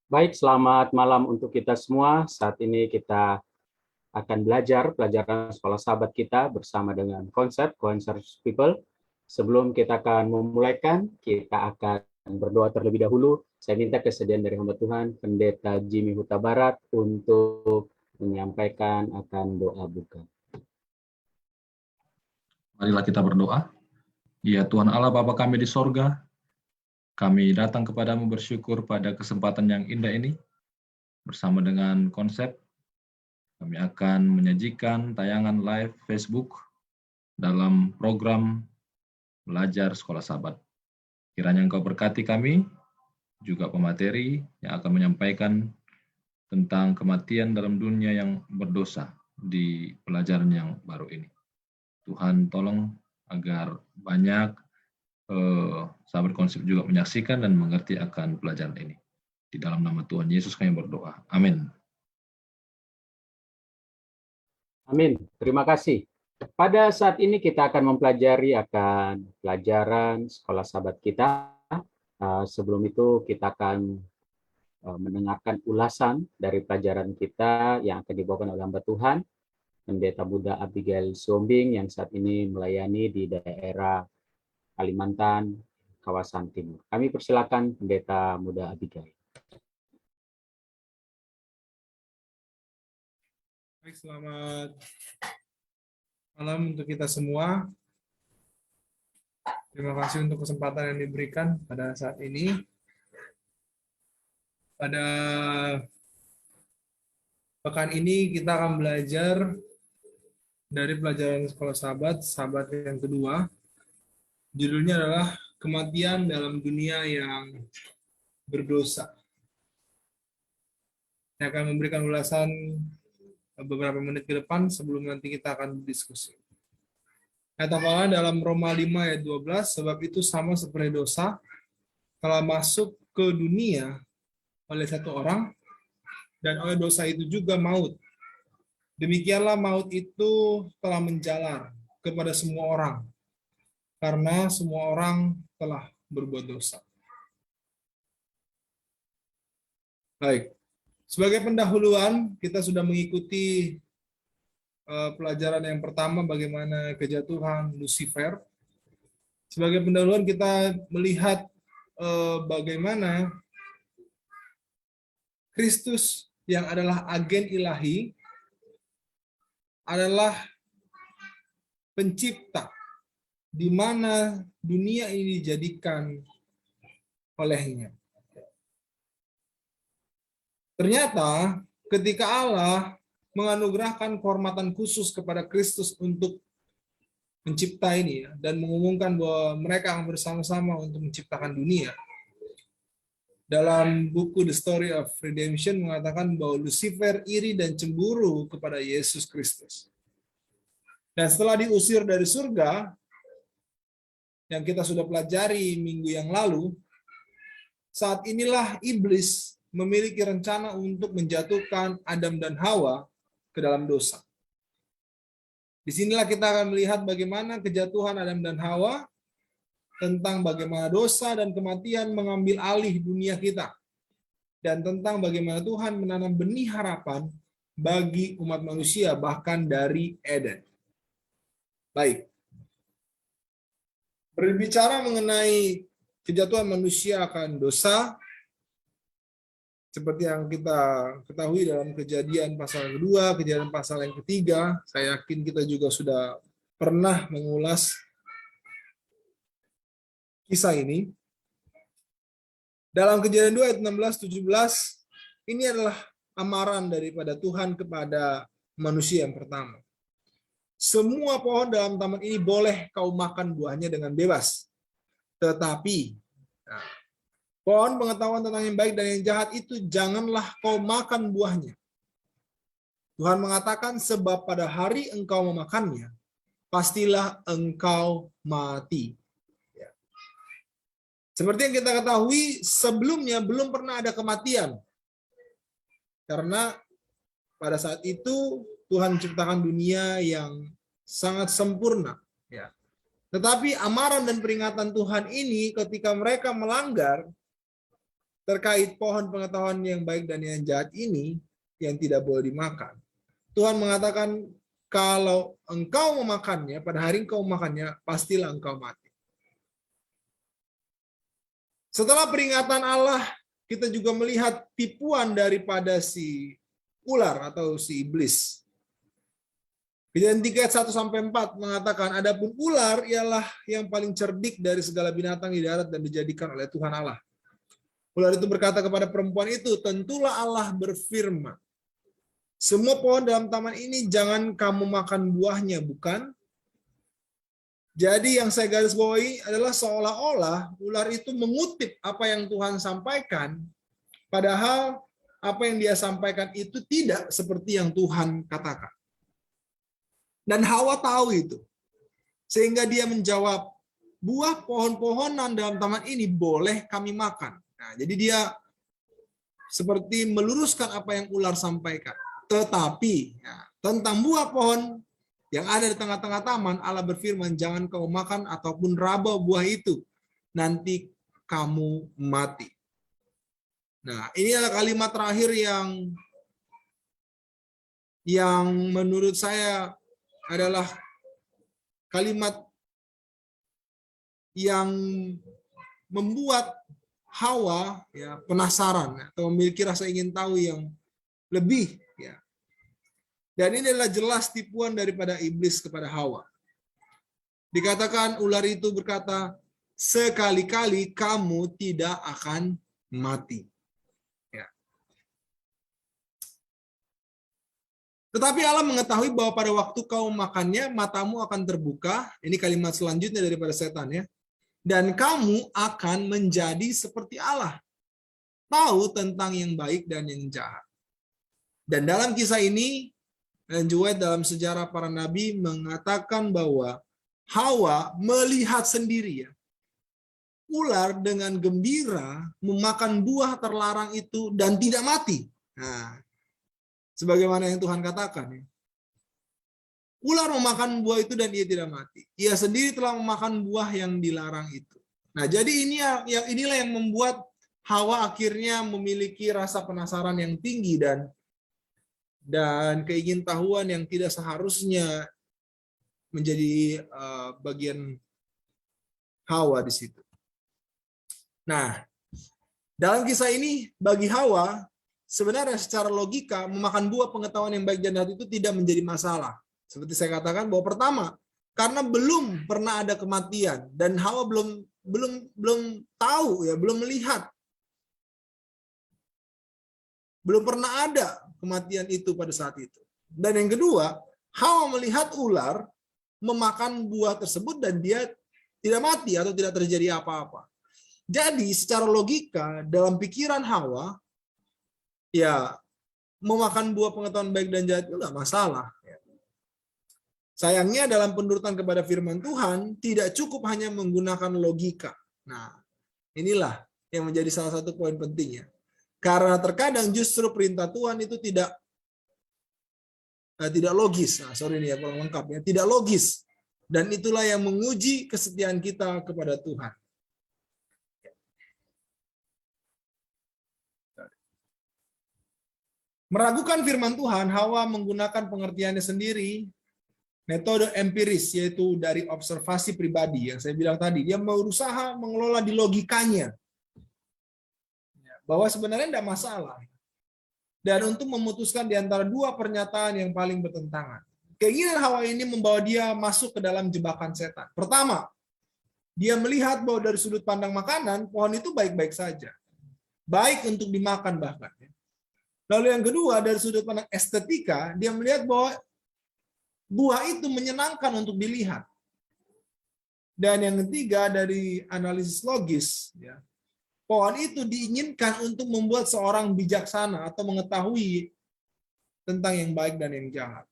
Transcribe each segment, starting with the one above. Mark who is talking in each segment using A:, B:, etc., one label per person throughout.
A: Baik, selamat malam untuk kita semua. Saat ini kita akan belajar pelajaran sekolah sahabat kita bersama dengan konsep Conscious People. Sebelum kita akan memulaikan, kita akan berdoa terlebih dahulu. Saya minta kesediaan dari hamba Tuhan, Pendeta Jimmy Huta Barat, untuk menyampaikan akan doa buka.
B: Marilah kita berdoa. Ya Tuhan Allah Bapa kami di sorga, kami datang kepadamu bersyukur pada kesempatan yang indah ini. Bersama dengan konsep, kami akan menyajikan tayangan live Facebook dalam program Belajar Sekolah Sahabat. Kiranya Engkau berkati kami, juga pemateri yang akan menyampaikan tentang kematian dalam dunia yang berdosa di pelajaran yang baru ini. Tuhan tolong agar banyak sahabat konsep juga menyaksikan dan mengerti akan pelajaran ini. Di dalam nama Tuhan Yesus kami berdoa. Amin.
A: Amin. Terima kasih. Pada saat ini kita akan mempelajari akan pelajaran sekolah sahabat kita. Sebelum itu kita akan mendengarkan ulasan dari pelajaran kita yang akan dibawakan oleh hamba Tuhan, Pendeta Muda Abigail Siombing, yang saat ini melayani di daerah Kalimantan, kawasan Timur. Kami persilakan Pendeta Muda Abigail.
C: Baik, selamat malam untuk kita semua. Terima kasih untuk kesempatan yang diberikan pada saat ini. Pada pekan ini kita akan belajar dari pelajaran sekolah sahabat yang kedua. Judulnya adalah Kematian dalam Dunia yang Berdosa. Saya akan memberikan ulasan beberapa menit ke depan sebelum nanti kita akan berdiskusi. Kata Allah dalam Roma 5 ayat 12, sebab itu sama seperti dosa telah masuk ke dunia oleh satu orang, dan oleh dosa itu juga maut. Demikianlah maut itu telah menjalar kepada semua orang, karena semua orang telah berbuat dosa. Baik, sebagai pendahuluan, kita sudah mengikuti pelajaran yang pertama bagaimana kejatuhan Lucifer. Sebagai pendahuluan kita melihat bagaimana Kristus yang adalah agen ilahi adalah pencipta di mana dunia ini dijadikan olehnya. Ternyata ketika Allah menganugerahkan kehormatan khusus kepada Kristus untuk mencipta ini dan mengumumkan bahwa mereka akan bersama-sama untuk menciptakan dunia. Dalam buku The Story of Redemption mengatakan bahwa Lucifer iri dan cemburu kepada Yesus Kristus. Dan setelah diusir dari surga, yang kita sudah pelajari minggu yang lalu, saat inilah iblis memiliki rencana untuk menjatuhkan Adam dan Hawa ke dalam dosa. Disinilah kita akan melihat bagaimana kejatuhan Adam dan Hawa, tentang bagaimana dosa dan kematian mengambil alih dunia kita, dan tentang bagaimana Tuhan menanam benih harapan bagi umat manusia bahkan dari Eden. Baik. Berbicara mengenai kejatuhan manusia akan dosa, seperti yang kita ketahui dalam Kejadian pasal kedua, Kejadian pasal yang ketiga, saya yakin kita juga sudah pernah mengulas kisah ini. Dalam Kejadian 2 ayat 16-17, ini adalah amaran daripada Tuhan kepada manusia yang pertama. Semua pohon dalam taman ini boleh kau makan buahnya dengan bebas. Tetapi pohon pengetahuan tentang yang baik dan yang jahat itu janganlah kau makan buahnya. Tuhan mengatakan, sebab pada hari engkau memakannya, pastilah engkau mati. Seperti yang kita ketahui, sebelumnya belum pernah ada kematian. Karena pada saat itu Tuhan menciptakan dunia yang sangat sempurna. Tetapi amaran dan peringatan Tuhan ini ketika mereka melanggar, terkait pohon pengetahuan yang baik dan yang jahat ini yang tidak boleh dimakan. Tuhan mengatakan kalau engkau memakannya, pada hari engkau memakannya, pastilah engkau mati. Setelah peringatan Allah, kita juga melihat tipuan daripada si ular atau si iblis. Kejadian 3 ayat 1-4 mengatakan, adapun ular ialah yang paling cerdik dari segala binatang di darat dan dijadikan oleh Tuhan Allah. Ular itu berkata kepada perempuan itu, tentulah Allah berfirman, semua pohon dalam taman ini jangan kamu makan buahnya, bukan? Jadi yang saya garis bawahi adalah seolah-olah ular itu mengutip apa yang Tuhan sampaikan, padahal apa yang dia sampaikan itu tidak seperti yang Tuhan katakan. Dan Hawa tahu itu. Sehingga dia menjawab, buah pohon-pohonan dalam taman ini boleh kami makan. Nah, jadi dia seperti meluruskan apa yang ular sampaikan. Tetapi tentang buah pohon yang ada di tengah-tengah taman, Allah berfirman, jangan kau makan ataupun raba buah itu, nanti kamu mati. Nah, ini adalah kalimat terakhir yang menurut saya adalah kalimat yang membuat Hawa penasaran atau memiliki rasa ingin tahu yang lebih. Dan ini adalah jelas tipuan daripada iblis kepada Hawa. Dikatakan ular itu berkata, sekali-kali kamu tidak akan mati. Tetapi Allah mengetahui bahwa pada waktu kau makannya, matamu akan terbuka. Ini kalimat selanjutnya daripada setan ya. Dan kamu akan menjadi seperti Allah. Tahu tentang yang baik dan yang jahat. Dan dalam kisah ini, dan juga dalam sejarah para nabi mengatakan bahwa Hawa melihat sendiri ya. Ular dengan gembira memakan buah terlarang itu dan tidak mati. Nah, sebagaimana yang Tuhan katakan. Ular memakan buah itu dan ia tidak mati. Ia sendiri telah memakan buah yang dilarang itu. Nah, jadi inilah yang membuat Hawa akhirnya memiliki rasa penasaran yang tinggi dan keingintahuan yang tidak seharusnya menjadi bagian Hawa di situ. Nah, dalam kisah ini bagi Hawa sebenarnya secara logika memakan buah pengetahuan yang baik dan jahat itu tidak menjadi masalah. Seperti saya katakan bahwa pertama, karena belum pernah ada kematian dan Hawa belum tahu ya, belum melihat. Belum pernah ada kematian itu pada saat itu. Dan yang kedua, Hawa melihat ular memakan buah tersebut dan dia tidak mati atau tidak terjadi apa-apa. Jadi secara logika dalam pikiran Hawa, ya memakan buah pengetahuan baik dan jahat itu nggak masalah. Sayangnya dalam penurutan kepada firman Tuhan tidak cukup hanya menggunakan logika. Nah, inilah yang menjadi salah satu poin pentingnya. Karena terkadang justru perintah Tuhan itu tidak logis. Nah, sorry nih ya kurang lengkap ya, tidak logis. Dan itulah yang menguji kesetiaan kita kepada Tuhan. Meragukan firman Tuhan, Hawa menggunakan pengertiannya sendiri, metode empiris, yaitu dari observasi pribadi yang saya bilang tadi. Dia berusaha mengelola di logikanya, bahwa sebenarnya tidak masalah. Dan untuk memutuskan di antara dua pernyataan yang paling bertentangan. Keinginan Hawa ini membawa dia masuk ke dalam jebakan setan. Pertama, dia melihat bahwa dari sudut pandang makanan, pohon itu baik-baik saja. Baik untuk dimakan bahkan. Lalu yang kedua, dari sudut pandang estetika, dia melihat bahwa buah itu menyenangkan untuk dilihat. Dan yang ketiga, dari analisis logis, ya, pohon itu diinginkan untuk membuat seorang bijaksana atau mengetahui tentang yang baik dan yang jahat.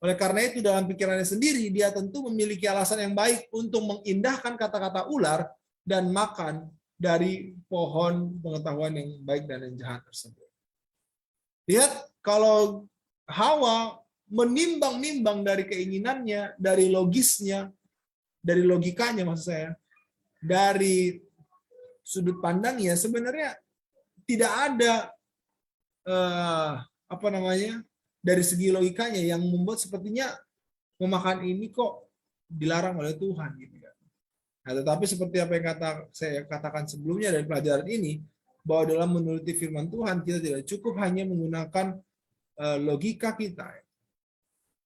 C: Oleh karena itu, dalam pikirannya sendiri, dia tentu memiliki alasan yang baik untuk mengindahkan kata-kata ular dan makan dari pohon pengetahuan yang baik dan yang jahat tersebut. Lihat, kalau Hawa menimbang-nimbang dari keinginannya, dari logisnya, dari logikanya maksud saya, dari sudut pandangnya sebenarnya tidak ada dari segi logikanya yang membuat sepertinya memakan ini kok dilarang oleh Tuhan gitu ya. Nah, tetapi seperti apa yang saya katakan sebelumnya dari pelajaran ini, bahwa dalam menuruti firman Tuhan kita tidak cukup hanya menggunakan logika kita.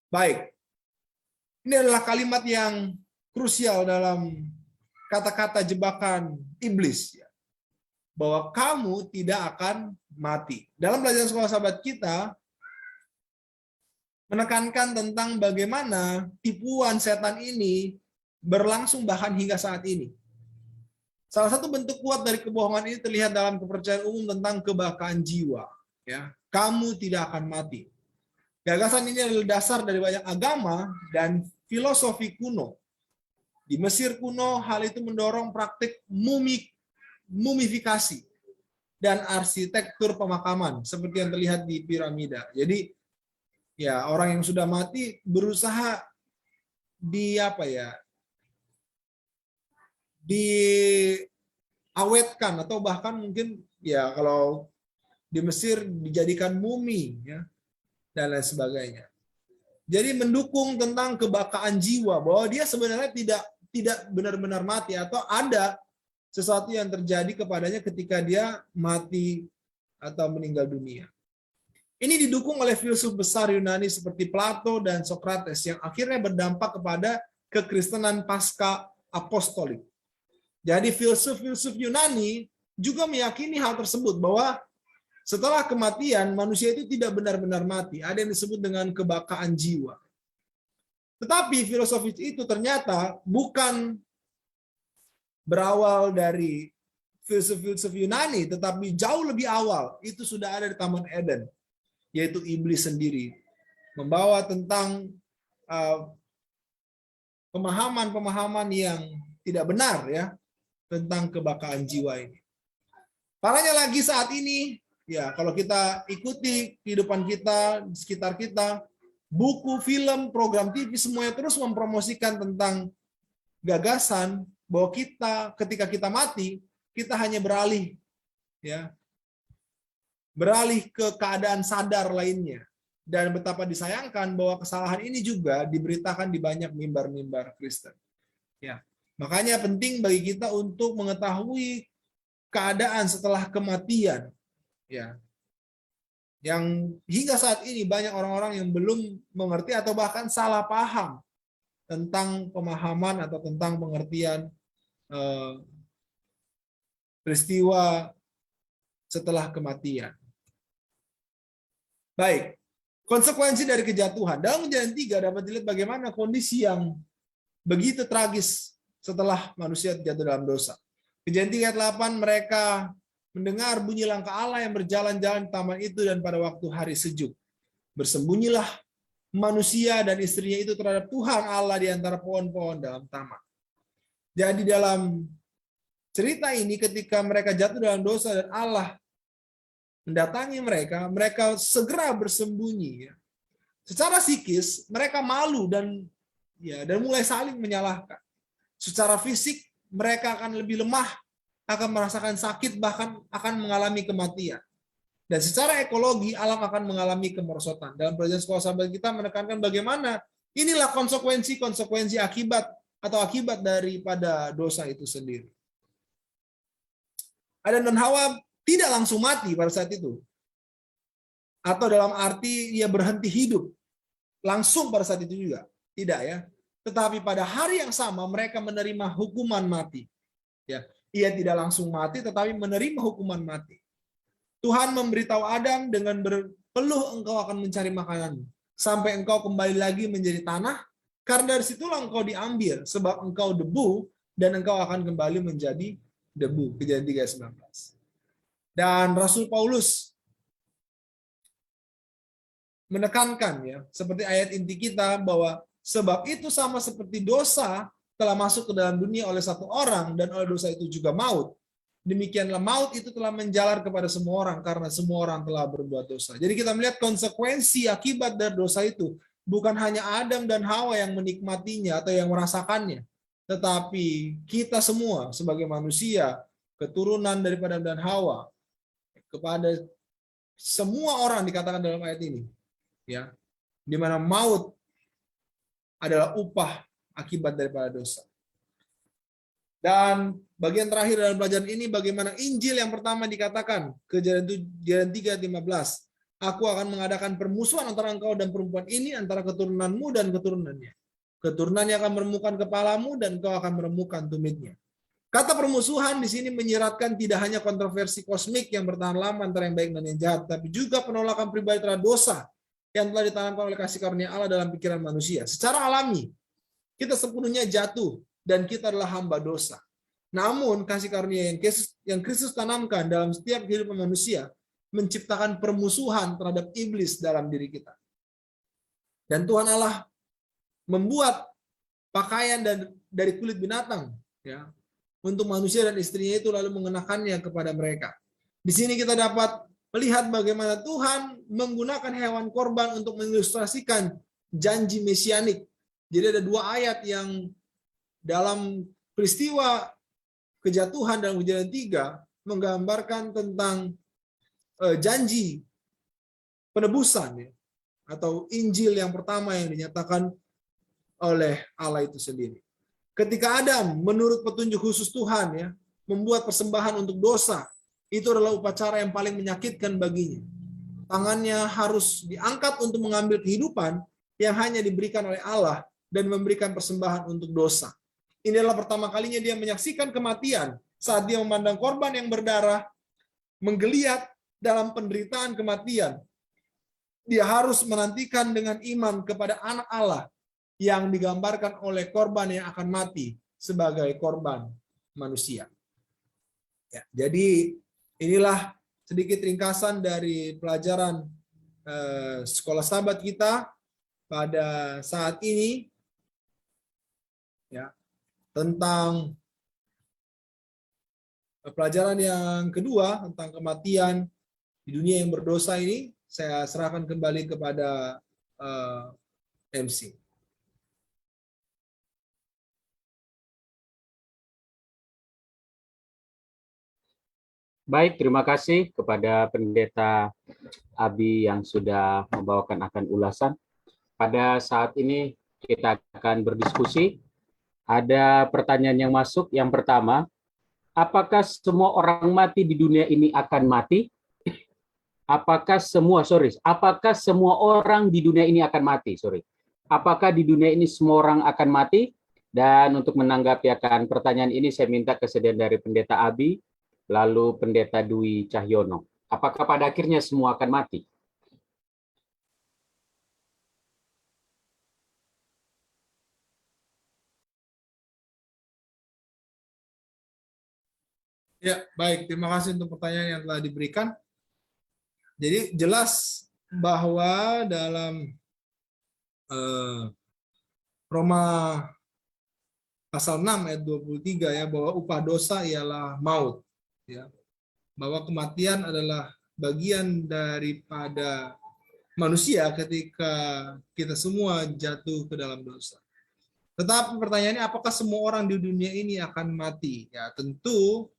C: Baik, ini adalah kalimat yang krusial dalam kata-kata jebakan iblis, ya, bahwa kamu tidak akan mati. Dalam pelajaran sekolah sahabat kita menekankan tentang bagaimana tipuan setan ini berlangsung bahkan hingga saat ini. Salah satu bentuk kuat dari kebohongan ini terlihat dalam kepercayaan umum tentang kebakaran jiwa. Ya, kamu tidak akan mati. Gagasan ini adalah dasar dari banyak agama dan filosofi kuno. Di Mesir kuno, hal itu mendorong praktik mumifikasi dan arsitektur pemakaman seperti yang terlihat di piramida. Jadi, ya orang yang sudah mati berusaha diawetkan atau bahkan mungkin ya kalau di Mesir dijadikan mumi ya dan lain sebagainya. Jadi mendukung tentang kebakaan jiwa bahwa dia sebenarnya tidak benar-benar mati atau ada sesuatu yang terjadi kepadanya ketika dia mati atau meninggal dunia. Ini didukung oleh filsuf besar Yunani seperti Plato dan Socrates yang akhirnya berdampak kepada kekristenan pasca apostolik. Jadi filsuf-filsuf Yunani juga meyakini hal tersebut, bahwa setelah kematian manusia itu tidak benar-benar mati. Ada yang disebut dengan kebakaan jiwa. Tetapi filosofi itu ternyata bukan berawal dari filsuf-filsuf Yunani, tetapi jauh lebih awal. Itu sudah ada di Taman Eden, yaitu iblis sendiri. Membawa tentang pemahaman-pemahaman yang tidak benar ya tentang kebakaan jiwa ini. Parahnya lagi saat ini, ya kalau kita ikuti kehidupan kita, di sekitar kita, buku, film, program TV, semuanya terus mempromosikan tentang gagasan bahwa kita ketika kita mati, kita hanya beralih ke keadaan sadar lainnya. Dan betapa disayangkan bahwa kesalahan ini juga diberitakan di banyak mimbar-mimbar Kristen. Ya. Makanya penting bagi kita untuk mengetahui keadaan setelah kematian. Ya. Yang hingga saat ini banyak orang-orang yang belum mengerti atau bahkan salah paham tentang pemahaman atau tentang pengertian peristiwa setelah kematian. Baik, konsekuensi dari kejatuhan. Dalam Kejadian 3 dapat dilihat bagaimana kondisi yang begitu tragis setelah manusia jatuh dalam dosa. Kejadian 3 ayat 8, mereka mendengar bunyi langkah Allah yang berjalan-jalan di taman itu dan pada waktu hari sejuk. Bersembunyilah manusia dan istrinya itu terhadap Tuhan Allah di antara pohon-pohon dalam taman. Jadi dalam cerita ini ketika mereka jatuh dalam dosa dan Allah mendatangi mereka, mereka segera bersembunyi. Secara psikis mereka malu dan mulai saling menyalahkan. Secara fisik mereka akan lebih lemah, akan merasakan sakit, bahkan akan mengalami kematian. Dan secara ekologi alam akan mengalami kemerosotan. Dalam pelajaran sekolah sahabat kita menekankan bagaimana inilah konsekuensi akibat daripada dosa itu sendiri. Adam dan Hawa tidak langsung mati pada saat itu. Atau dalam arti ia berhenti hidup langsung pada saat itu juga. Tidak ya. Tetapi pada hari yang sama mereka menerima hukuman mati. Ya, ia tidak langsung mati tetapi menerima hukuman mati. Tuhan memberitahu Adam dengan berpeluh engkau akan mencari makanan sampai engkau kembali lagi menjadi tanah, karena dari situlah engkau diambil sebab engkau debu dan engkau akan kembali menjadi debu. Kejadian 3:19. Dan Rasul Paulus menekankan ya, seperti ayat inti kita, bahwa sebab itu sama seperti dosa telah masuk ke dalam dunia oleh satu orang dan oleh dosa itu juga maut. Demikianlah maut itu telah menjalar kepada semua orang karena semua orang telah berbuat dosa. Jadi kita melihat konsekuensi akibat dari dosa itu bukan hanya Adam dan Hawa yang menikmatinya atau yang merasakannya, tetapi kita semua sebagai manusia keturunan daripada Adam dan Hawa, kepada semua orang dikatakan dalam ayat ini, ya, di mana maut adalah upah akibat daripada dosa. Dan bagian terakhir dalam pelajaran ini bagaimana Injil yang pertama dikatakan, Kejadian 3:15. Aku akan mengadakan permusuhan antara engkau dan perempuan ini, antara keturunanmu dan keturunannya. Keturunannya akan meremukkan kepalamu dan engkau akan meremukkan tumitnya. Kata permusuhan di sini menyiratkan tidak hanya kontroversi kosmik yang bertahan lama antara yang baik dan yang jahat, tapi juga penolakan pribadi terhadap dosa yang telah ditanamkan oleh kasih karunia Allah dalam pikiran manusia. Secara alami, kita sepenuhnya jatuh dan kita adalah hamba dosa. Namun kasih karunia yang Kristus tanamkan dalam setiap kehidupan manusia menciptakan permusuhan terhadap iblis dalam diri kita. Dan Tuhan Allah membuat pakaian dari kulit binatang, ya, untuk manusia dan istrinya itu, lalu mengenakannya kepada mereka. Di sini kita dapat melihat bagaimana Tuhan menggunakan hewan korban untuk mengilustrasikan janji mesianik. Jadi ada dua ayat yang dalam peristiwa kejatuhan dalam Kejadian 3 menggambarkan tentang janji penebusan, ya, atau Injil yang pertama yang dinyatakan oleh Allah itu sendiri. Ketika Adam menurut petunjuk khusus Tuhan, ya, membuat persembahan untuk dosa, itu adalah upacara yang paling menyakitkan baginya. Tangannya harus diangkat untuk mengambil kehidupan yang hanya diberikan oleh Allah dan memberikan persembahan untuk dosa. Ini adalah pertama kalinya dia menyaksikan kematian saat dia memandang korban yang berdarah menggeliat dalam penderitaan kematian. Dia harus menantikan dengan iman kepada anak Allah yang digambarkan oleh korban yang akan mati sebagai korban manusia. Ya, jadi inilah sedikit ringkasan dari pelajaran sekolah sahabat kita pada saat ini, ya, tentang pelajaran yang kedua tentang kematian di dunia yang berdosa ini. Saya serahkan kembali kepada MC.
A: Baik, terima kasih kepada Pendeta Abi yang sudah membawakan akan ulasan. Pada saat ini kita akan berdiskusi. Ada pertanyaan yang masuk. Yang pertama, apakah semua orang mati di dunia ini akan mati? Apakah semua orang di dunia ini akan mati? Apakah di dunia ini semua orang akan mati? Dan untuk menanggapi akan pertanyaan ini, saya minta kesediaan dari Pendeta Abi, lalu Pendeta Dwi Cahyono. Apakah pada akhirnya semua akan mati?
C: Ya, baik. Terima kasih untuk pertanyaan yang telah diberikan. Jadi jelas bahwa dalam Roma pasal 6 ayat 23, ya, bahwa upah dosa ialah maut, ya. Bahwa kematian adalah bagian daripada manusia ketika kita semua jatuh ke dalam dosa. Tetapi pertanyaannya, apakah semua orang di dunia ini akan mati? Ya, tentu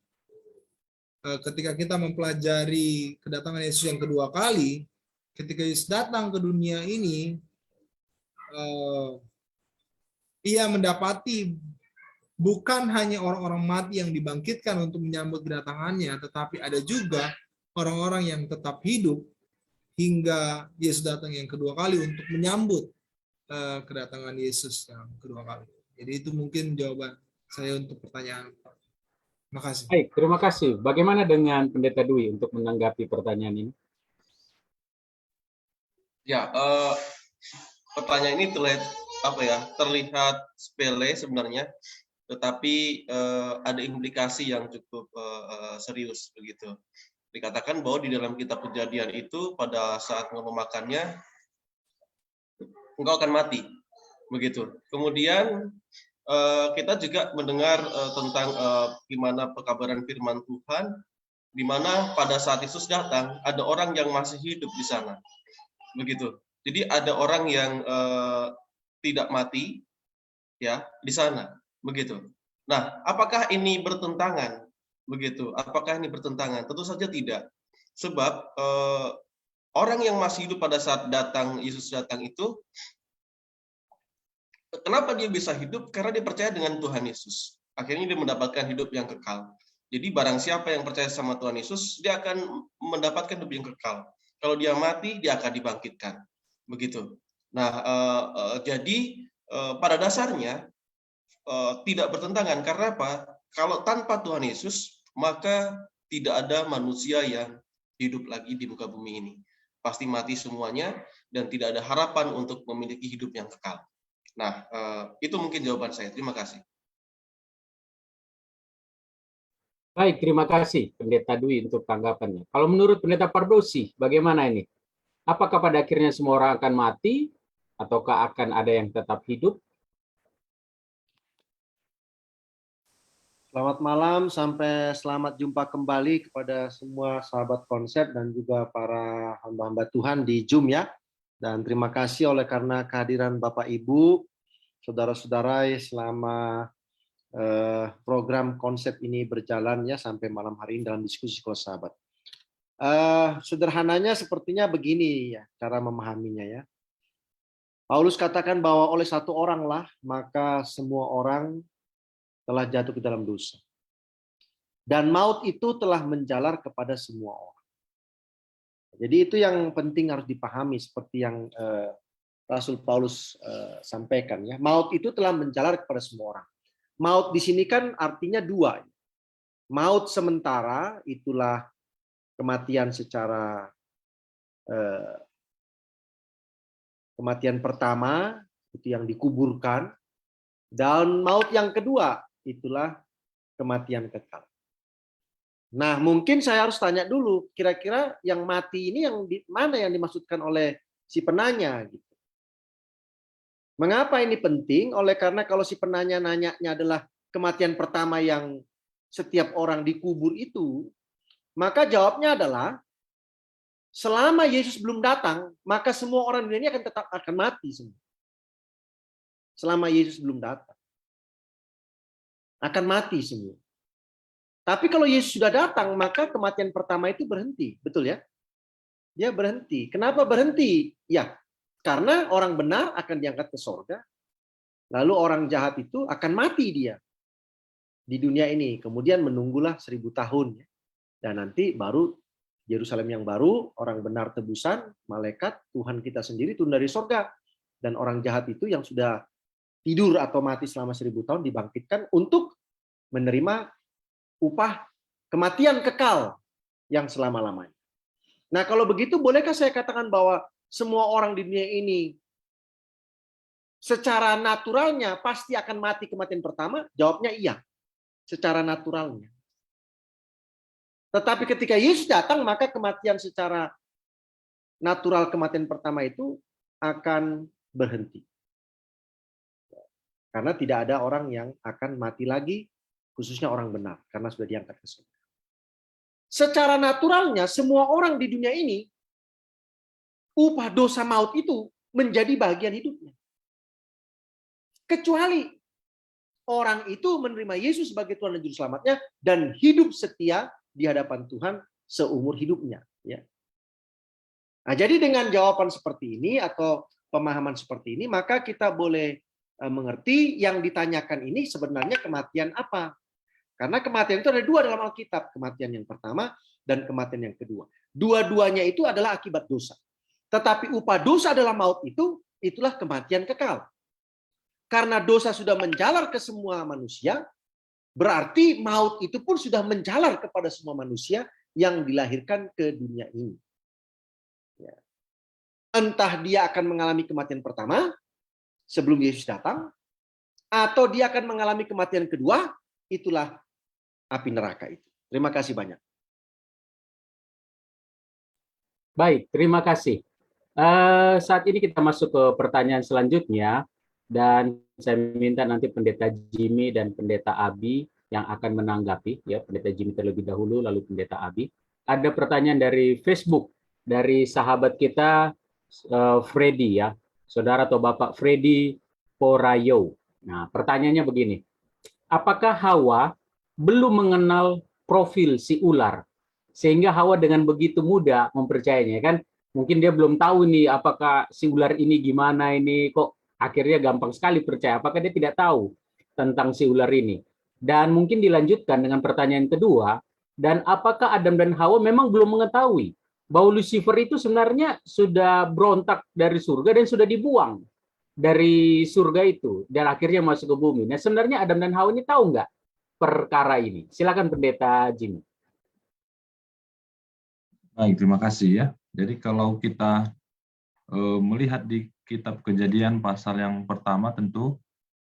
C: ketika kita mempelajari kedatangan Yesus yang kedua kali, ketika Yesus datang ke dunia ini, ia mendapati bukan hanya orang-orang mati yang dibangkitkan untuk menyambut kedatangannya, tetapi ada juga orang-orang yang tetap hidup hingga Yesus datang yang kedua kali untuk menyambut kedatangan Yesus yang kedua kali. Jadi itu mungkin jawaban saya untuk pertanyaan. Terima kasih.
A: Baik, terima kasih. Bagaimana dengan Pendeta Dwi untuk menanggapi pertanyaan ini?
D: Ya, pertanyaan ini terlihat sepele sebenarnya, tetapi ada implikasi yang cukup serius begitu. Dikatakan bahwa di dalam kitab Kejadian itu pada saat memakannya engkau akan mati, begitu. Kemudian kita juga mendengar tentang gimana pekabaran firman Tuhan, di mana pada saat Yesus datang ada orang yang masih hidup di sana, begitu. Jadi ada orang yang tidak mati, ya, di sana, begitu. Nah, apakah ini bertentangan Begitu. Apakah ini bertentangan? Tentu saja tidak. Sebab orang yang masih hidup pada saat Yesus datang itu, kenapa dia bisa hidup? Karena dia percaya dengan Tuhan Yesus. Akhirnya dia mendapatkan hidup yang kekal. Jadi barang siapa yang percaya sama Tuhan Yesus, dia akan mendapatkan hidup yang kekal. Kalau dia mati, dia akan dibangkitkan. Begitu. Nah, jadi pada dasarnya tidak bertentangan. Karena apa? Kalau tanpa Tuhan Yesus, maka tidak ada manusia yang hidup lagi di muka bumi ini. Pasti mati semuanya dan tidak ada harapan untuk memiliki hidup yang kekal. Nah, itu mungkin jawaban saya. Terima kasih.
A: Baik, terima kasih Pendeta Dwi untuk tanggapannya. Kalau menurut Pendeta Pardosi, bagaimana ini? Apakah pada akhirnya semua orang akan mati, ataukah akan ada yang tetap hidup?
E: Selamat malam, sampai selamat jumpa kembali kepada semua sahabat konsep dan juga para hamba-hamba Tuhan di Zoom ya. Dan terima kasih oleh karena kehadiran Bapak Ibu, saudara-saudara selama program konsep ini berjalan ya sampai malam hari ini dalam diskusi kelas sahabat. Sederhananya sepertinya begini ya cara memahaminya ya. Paulus katakan bahwa oleh satu orang lah maka semua orang telah jatuh ke dalam dosa. Dan maut itu telah menjalar kepada semua orang. Jadi itu yang penting harus dipahami seperti yang Rasul Paulus sampaikan ya. Maut itu telah menjalar kepada semua orang. Maut di sini kan artinya dua. Maut sementara itulah kematian secara kematian pertama itu yang dikuburkan, dan maut yang kedua itulah kematian kekal. Nah, mungkin saya harus tanya dulu, kira-kira yang mati ini yang mana yang dimaksudkan oleh si penanya gitu. Mengapa ini penting? Oleh karena kalau si penanya nanyanya adalah kematian pertama yang setiap orang dikubur itu, maka jawabnya adalah selama Yesus belum datang, maka semua orang di dunia akan tetap akan mati semua. Selama Yesus belum datang, akan mati semua. Tapi kalau Yesus sudah datang, maka kematian pertama itu berhenti, betul ya? Dia berhenti. Kenapa berhenti? Ya, karena orang benar akan diangkat ke sorga, lalu orang jahat itu akan mati dia di dunia ini. Kemudian menunggulah 1000 tahun. Dan nanti baru Yerusalem yang baru, orang benar tebusan, malaikat, Tuhan kita sendiri turun dari sorga. Dan orang jahat itu yang sudah tidur atau mati selama 1000 tahun dibangkitkan untuk menerima upah kematian kekal yang selama-lamanya. Nah, kalau begitu bolehkah saya katakan bahwa semua orang di dunia ini secara naturalnya pasti akan mati kematian pertama? Jawabnya iya, secara naturalnya. Tetapi ketika Yesus datang, maka kematian secara natural, kematian pertama itu akan berhenti. Karena tidak ada orang yang akan mati lagi, khususnya orang benar, karena sudah diangkat ke surga. Secara naturalnya, semua orang di dunia ini, upah dosa maut itu menjadi bagian hidupnya. Kecuali orang itu menerima Yesus sebagai Tuhan dan Juru Selamatnya dan hidup setia di hadapan Tuhan seumur hidupnya. Ya. Nah, jadi dengan jawaban seperti ini atau pemahaman seperti ini, maka kita boleh mengerti yang ditanyakan ini sebenarnya kematian apa. Karena kematian itu ada dua dalam Alkitab, kematian yang pertama dan kematian yang kedua. Dua-duanya itu adalah akibat dosa. Tetapi upah dosa adalah maut itu, itulah kematian kekal. Karena dosa sudah menjalar ke semua manusia, berarti maut itu pun sudah menjalar kepada semua manusia yang dilahirkan ke dunia ini. Ya. Entah dia akan mengalami kematian pertama sebelum Yesus datang, atau dia akan mengalami kematian kedua, itulah api neraka itu. Terima kasih banyak.
A: Baik, terima kasih. Saat ini kita masuk ke pertanyaan selanjutnya, dan saya minta nanti Pendeta Jimmy dan Pendeta Abi yang akan menanggapi. Ya, Pendeta Jimmy terlebih dahulu, lalu Pendeta Abi. Ada pertanyaan dari Facebook, dari sahabat kita Freddy ya, saudara atau Bapak Freddy Porayo. Nah, pertanyaannya begini, apakah Hawa belum mengenal profil si ular. Sehingga Hawa dengan begitu mudah mempercayainya kan. Mungkin dia belum tahu nih apakah si ular ini gimana ini, kok akhirnya gampang sekali percaya. Apakah dia tidak tahu tentang si ular ini? Dan mungkin dilanjutkan dengan pertanyaan kedua, dan apakah Adam dan Hawa memang belum mengetahui bahwa Lucifer itu sebenarnya sudah berontak dari surga dan sudah dibuang dari surga itu dan akhirnya masuk ke bumi. Nah, sebenarnya Adam dan Hawa ini tahu nggak perkara ini? Silakan Pendeta Jimmy.
B: Baik, terima kasih ya. Jadi kalau kita melihat di kitab Kejadian pasal yang pertama tentu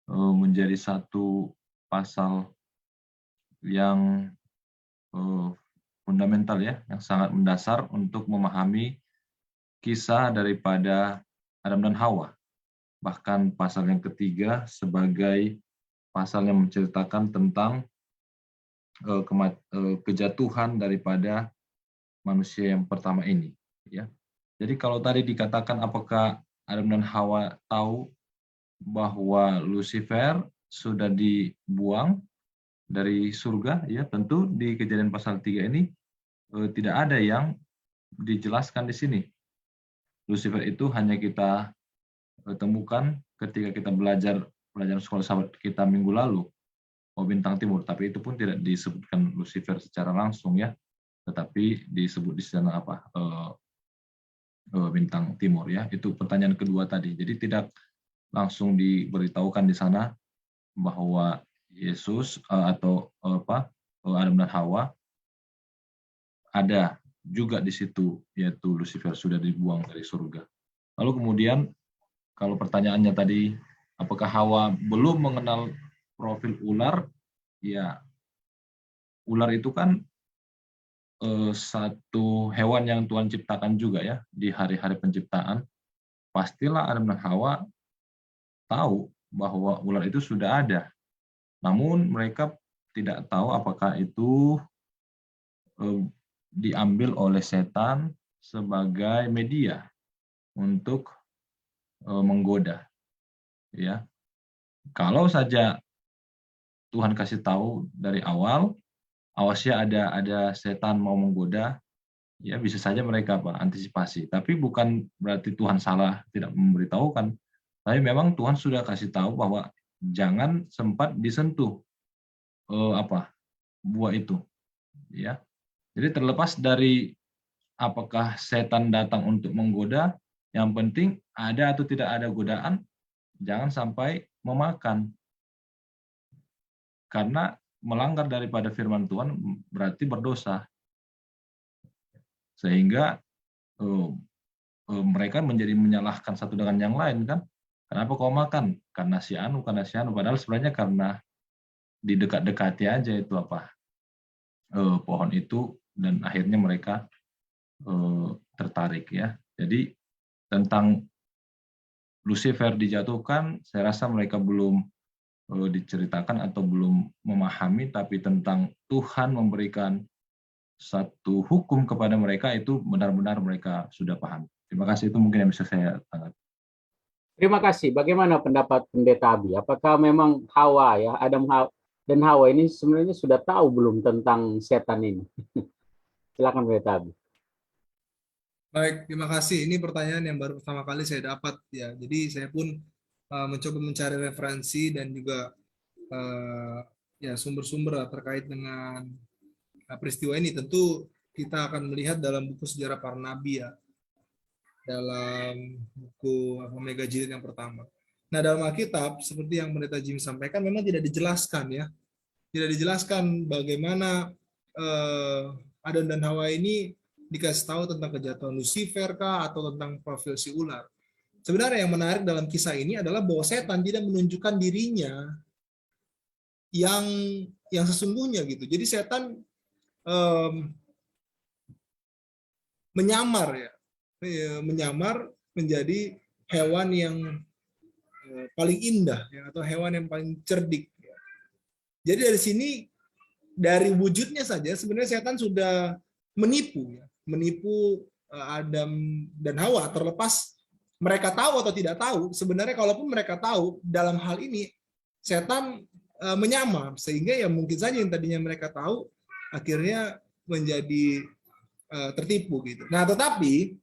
B: menjadi satu pasal yang fundamental ya, yang sangat mendasar untuk memahami kisah daripada Adam dan Hawa. Bahkan pasal yang ketiga sebagai pasal yang menceritakan tentang kejatuhan daripada manusia yang pertama ini. Ya. Jadi kalau tadi dikatakan apakah Adam dan Hawa tahu bahwa Lucifer sudah dibuang dari surga, ya tentu di Kejadian pasal 3 ini tidak ada yang dijelaskan di sini. Lucifer itu hanya kita temukan ketika kita belajar sekolah sahabat kita minggu lalu, bintang timur, tapi itu pun tidak disebutkan Lucifer secara langsung ya, tetapi disebut di sana apa? Bintang timur ya. Itu pertanyaan kedua tadi. Jadi tidak langsung diberitahukan di sana bahwa Yesus atau Adam dan Hawa ada juga di situ, yaitu Lucifer sudah dibuang dari surga. Lalu kemudian kalau pertanyaannya tadi apakah Hawa belum mengenal profil ular? Ya, ular itu kan satu hewan yang Tuhan ciptakan juga ya di hari-hari penciptaan. Pastilah Adam dan Hawa tahu bahwa ular itu sudah ada. Namun mereka tidak tahu apakah itu diambil oleh setan sebagai media untuk menggoda. Ya. Kalau saja Tuhan kasih tahu dari awal, awasnya ada setan mau menggoda, ya bisa saja mereka antisipasi. Tapi bukan berarti Tuhan salah tidak memberitahukan. Tapi memang Tuhan sudah kasih tahu bahwa jangan sempat disentuh buah itu, ya. Jadi terlepas dari apakah setan datang untuk menggoda, yang penting ada atau tidak ada godaan, jangan sampai memakan. Karena melanggar daripada firman Tuhan berarti berdosa. Sehingga mereka menjadi menyalahkan satu dengan yang lain kan. Kenapa kau makan? Karena si anu. Padahal sebenarnya karena didekat-dekati aja itu pohon itu, dan akhirnya mereka tertarik ya. Jadi tentang Lucifer dijatuhkan, saya rasa mereka belum diceritakan atau belum memahami, tapi tentang Tuhan memberikan satu hukum kepada mereka itu benar-benar mereka sudah paham. Terima kasih, itu mungkin yang bisa saya tanggapi.
A: Terima kasih. Bagaimana pendapat Pendeta Abi? Apakah memang Hawa ya, Adam dan Hawa ini sebenarnya sudah tahu belum tentang setan ini? Silakan Pendeta Abi.
C: Baik, terima kasih. Ini pertanyaan yang baru pertama kali saya dapat ya. Jadi saya pun mencoba mencari referensi dan juga ya sumber-sumber terkait dengan peristiwa ini. Tentu kita akan melihat dalam buku sejarah para nabi ya, dalam buku Omega Jilid yang pertama. Nah, dalam Alkitab seperti yang Pendeta Jim sampaikan memang tidak dijelaskan ya, tidak dijelaskan bagaimana Adam dan Hawa ini dikasih tahu tentang kejatuhan Lucifer kah atau tentang profil si ular. Sebenarnya yang menarik dalam kisah ini adalah bahwa setan tidak menunjukkan dirinya yang sesungguhnya gitu. Jadi setan menyamar menjadi hewan yang paling indah ya, atau hewan yang paling cerdik. Ya. Jadi dari sini, dari wujudnya saja sebenarnya setan sudah menipu Adam dan Hawa, terlepas mereka tahu atau tidak tahu. Sebenarnya kalaupun mereka tahu, dalam hal ini setan menyamar, sehingga ya mungkin saja yang tadinya mereka tahu akhirnya menjadi tertipu gitu. Nah, tetapi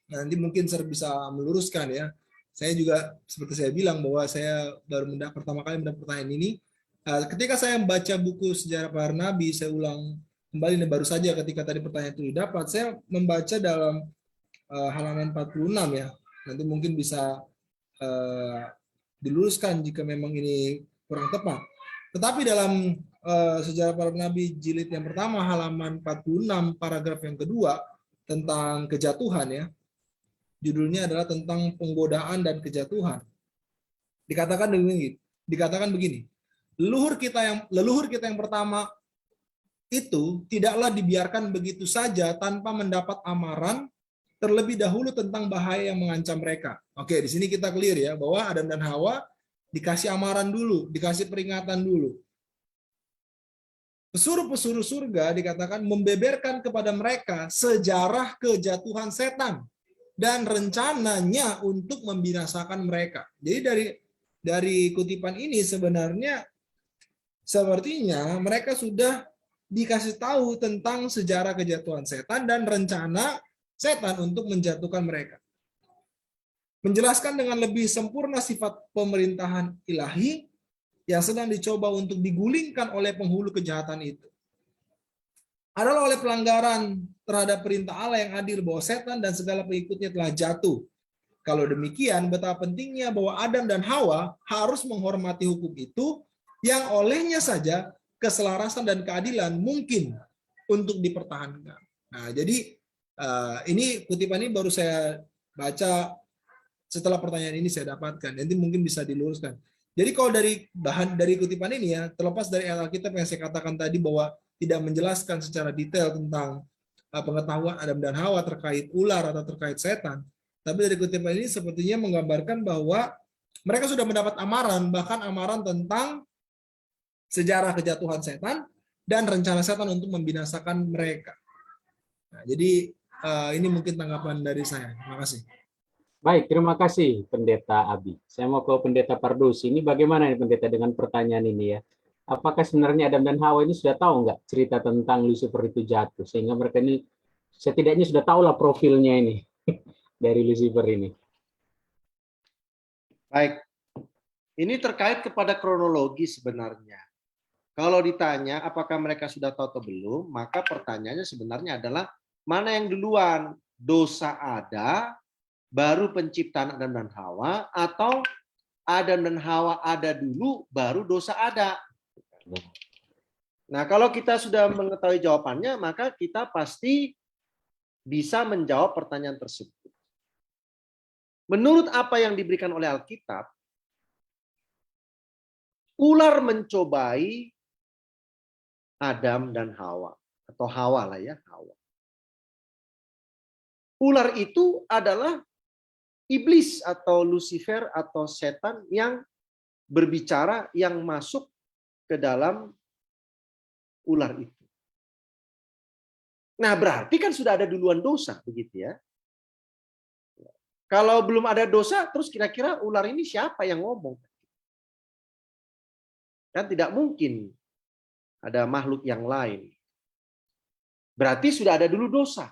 C: nanti mungkin saya bisa meluruskan ya. Saya juga seperti saya bilang bahwa saya pertama kali mendapat pertanyaan ini ketika saya membaca buku sejarah para nabi. Saya ulang kembali nih, baru saja ketika tadi pertanyaan itu didapat, saya membaca dalam halaman 46 ya. Nanti mungkin bisa diluruskan jika memang ini kurang tepat. Tetapi dalam sejarah para nabi jilid yang pertama halaman 46 paragraf yang kedua tentang kejatuhan ya. Judulnya adalah tentang penggodaan dan kejatuhan. Dikatakan begini. Leluhur kita yang pertama itu tidaklah dibiarkan begitu saja tanpa mendapat amaran terlebih dahulu tentang bahaya yang mengancam mereka. Oke, di sini kita clear ya bahwa Adam dan Hawa dikasih amaran dulu, dikasih peringatan dulu. Pesuruh-pesuruh surga dikatakan membeberkan kepada mereka sejarah kejatuhan setan dan rencananya untuk membinasakan mereka. Jadi dari kutipan ini sebenarnya sepertinya mereka sudah dikasih tahu tentang sejarah kejatuhan setan dan rencana setan untuk menjatuhkan mereka. Menjelaskan dengan lebih sempurna sifat pemerintahan ilahi yang sedang dicoba untuk digulingkan oleh penghulu kejahatan itu adalah oleh pelanggaran terhadap perintah Allah yang adil bahwa setan dan segala pengikutnya telah jatuh. Kalau demikian, betapa pentingnya bahwa Adam dan Hawa harus menghormati hukum itu yang olehnya saja keselarasan dan keadilan mungkin untuk dipertahankan. Nah, jadi ini kutipan ini baru saya baca setelah pertanyaan ini saya dapatkan. Nanti mungkin bisa diluruskan. Jadi kalau dari kutipan ini ya, terlepas dari Alkitab yang saya katakan tadi bahwa tidak menjelaskan secara detail tentang pengetahuan Adam dan Hawa terkait ular atau terkait setan, tapi dari kutipan ini sepertinya menggambarkan bahwa mereka sudah mendapat amaran, bahkan amaran tentang sejarah kejatuhan setan dan rencana setan untuk membinasakan mereka. Nah, jadi ini mungkin tanggapan dari saya. Terima kasih.
A: Baik, terima kasih Pendeta Abi. Saya mau ke Pendeta Pardus. Ini bagaimana nih Pendeta dengan pertanyaan ini ya? Apakah sebenarnya Adam dan Hawa ini sudah tahu nggak cerita tentang Lucifer itu jatuh? Sehingga mereka ini setidaknya sudah tahu lah profilnya ini dari Lucifer ini.
E: Baik, ini terkait kepada kronologi sebenarnya. Kalau ditanya apakah mereka sudah tahu atau belum, maka pertanyaannya sebenarnya adalah mana yang duluan? Dosa ada, baru penciptaan Adam dan Hawa, atau Adam dan Hawa ada dulu, baru dosa ada? Nah, kalau kita sudah mengetahui jawabannya, maka kita pasti bisa menjawab pertanyaan tersebut. Menurut apa yang diberikan oleh Alkitab, ular mencobai Adam dan Hawa, atau Hawa lah ya, Hawa. Ular itu adalah iblis atau Lucifer atau setan yang berbicara, yang masuk ke dalam ular itu. Nah, berarti kan sudah ada duluan dosa, begitu ya. Kalau belum ada dosa, terus kira-kira ular ini siapa yang ngomong? Kan tidak mungkin ada makhluk yang lain. Berarti sudah ada dulu dosa.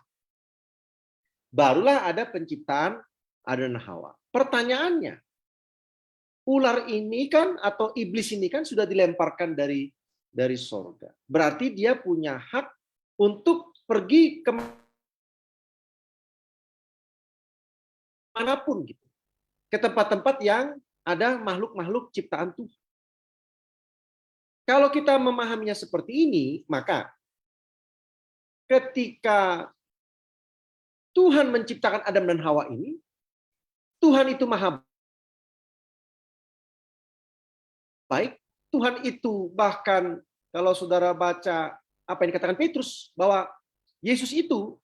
E: Barulah ada penciptaan Adam dan Hawa. Pertanyaannya, ular ini kan atau iblis ini kan sudah dilemparkan dari sorga. Berarti dia punya hak untuk pergi ke manapun gitu. Ke tempat-tempat yang ada makhluk-makhluk ciptaan Tuhan. Kalau kita memahaminya seperti ini, maka ketika Tuhan menciptakan Adam dan Hawa ini, Tuhan itu maha baik. Tuhan itu bahkan kalau saudara baca apa yang dikatakan Petrus, bahwa Yesus itu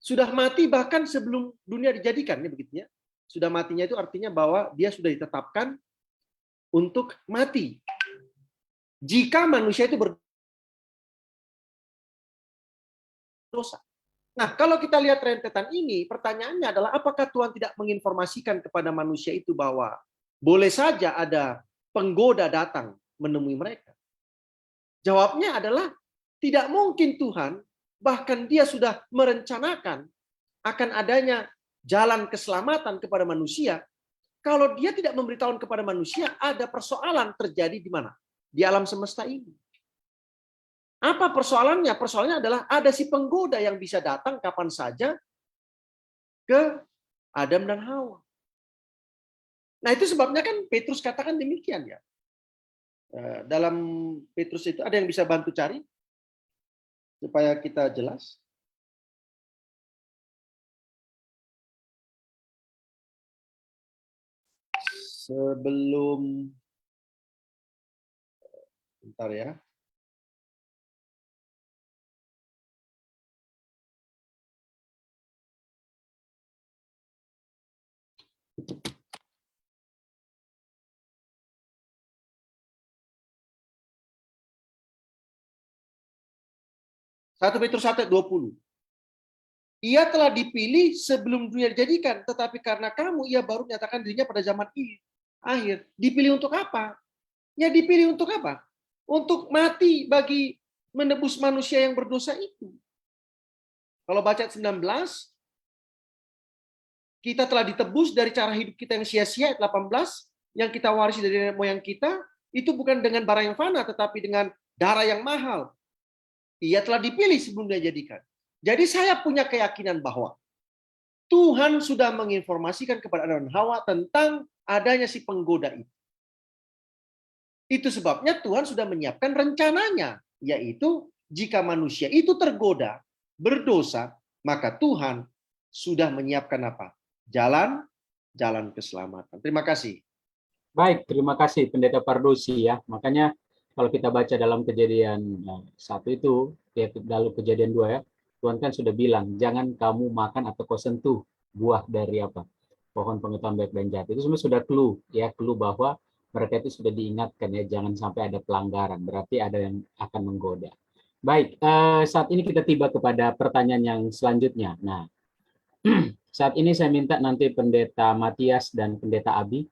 E: sudah mati bahkan sebelum dunia dijadikan, ini begitu ya. Sudah matinya itu artinya bahwa dia sudah ditetapkan untuk mati. Jika manusia itu berdosa. Nah, kalau kita lihat rentetan ini, pertanyaannya adalah apakah Tuhan tidak menginformasikan kepada manusia itu bahwa boleh saja ada penggoda datang menemui mereka? Jawabnya adalah Tidak mungkin Tuhan, bahkan dia sudah merencanakan akan adanya jalan keselamatan kepada manusia. Kalau dia tidak memberitahukan kepada manusia, ada persoalan terjadi di mana? Di alam semesta ini. Apa persoalannya? Persoalannya adalah ada si penggoda yang bisa datang kapan saja ke Adam dan Hawa. Nah, itu sebabnya kan Petrus katakan demikian ya. Dalam Petrus itu ada yang bisa bantu cari supaya kita jelas. Sebelum bentar ya. Satu Petrus 1:20. Ia telah dipilih sebelum dunia dijadikan, tetapi karena kamu ia baru menyatakan dirinya pada zaman ini. Akhir. Dipilih untuk apa? Ya dipilih untuk apa? Untuk mati bagi menebus manusia yang berdosa itu. Kalau baca 19, kita telah ditebus dari cara hidup kita yang sia-sia, ayat 18, yang kita warisi dari nenek moyang kita, itu bukan dengan barang yang fana, tetapi dengan darah yang mahal. Ia telah dipilih sebelum dia jadikan. Jadi saya punya keyakinan bahwa Tuhan sudah menginformasikan kepada Adam dan Hawa tentang adanya si penggoda itu. Itu sebabnya Tuhan sudah menyiapkan rencananya, yaitu jika manusia itu tergoda, berdosa, maka Tuhan sudah menyiapkan apa? Jalan keselamatan. Terima kasih.
A: Baik, terima kasih Pendeta Pardosi ya. Makanya kalau kita baca dalam Kejadian 1 itu, ya, lalu Kejadian 2 ya, Tuhan kan sudah bilang, jangan kamu makan atau kau sentuh buah dari apa? Pohon pengetahuan baik dan jahat. Itu semua sudah clue bahwa mereka itu sudah diingatkan ya, jangan sampai ada pelanggaran. Berarti ada yang akan menggoda. Baik, saat ini kita tiba kepada pertanyaan yang selanjutnya. Nah, saat ini saya minta nanti Pendeta Matias dan Pendeta Abi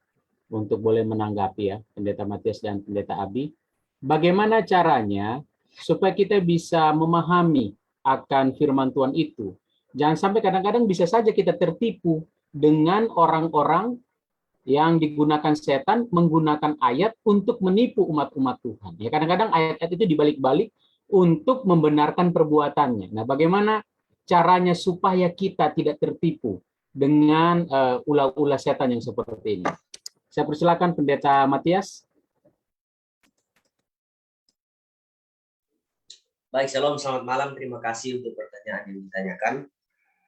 A: untuk boleh menanggapi ya, Pendeta Matias dan Pendeta Abi. Bagaimana caranya supaya kita bisa memahami akan firman Tuhan itu. Jangan sampai kadang-kadang bisa saja kita tertipu dengan orang-orang yang digunakan setan menggunakan ayat untuk menipu umat-umat Tuhan. Ya, kadang-kadang ayat-ayat itu dibalik-balik untuk membenarkan perbuatannya. Nah, bagaimana caranya supaya kita tidak tertipu dengan ulah-ulah setan yang seperti ini? Saya persilakan Pendeta Matias.
F: Baik, shalom, selamat malam. Terima kasih untuk pertanyaan yang ditanyakan.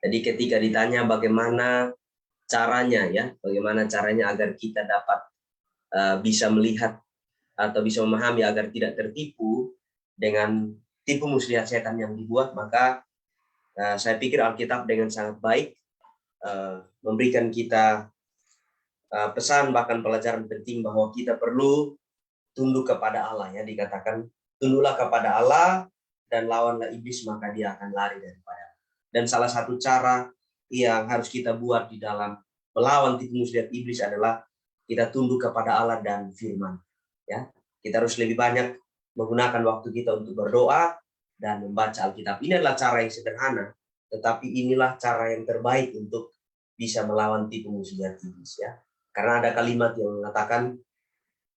F: Jadi ketika ditanya bagaimana caranya ya, bagaimana caranya agar kita dapat bisa melihat atau bisa memahami agar tidak tertipu dengan tipu muslihat setan yang dibuat, maka saya pikir Alkitab dengan sangat baik memberikan kita pesan bahkan pelajaran penting bahwa kita perlu tunduk kepada Allah ya, dikatakan tunduklah kepada Allah dan lawanlah iblis maka dia akan lari daripada. Dan salah satu cara yang harus kita buat di dalam melawan tipu muslihat iblis adalah kita tunduk kepada Allah dan firman. Ya, kita harus lebih banyak menggunakan waktu kita untuk berdoa dan membaca Alkitab. Ini adalah cara yang sederhana, tetapi inilah cara yang terbaik untuk bisa melawan tipu muslihat iblis ya. Karena ada kalimat yang mengatakan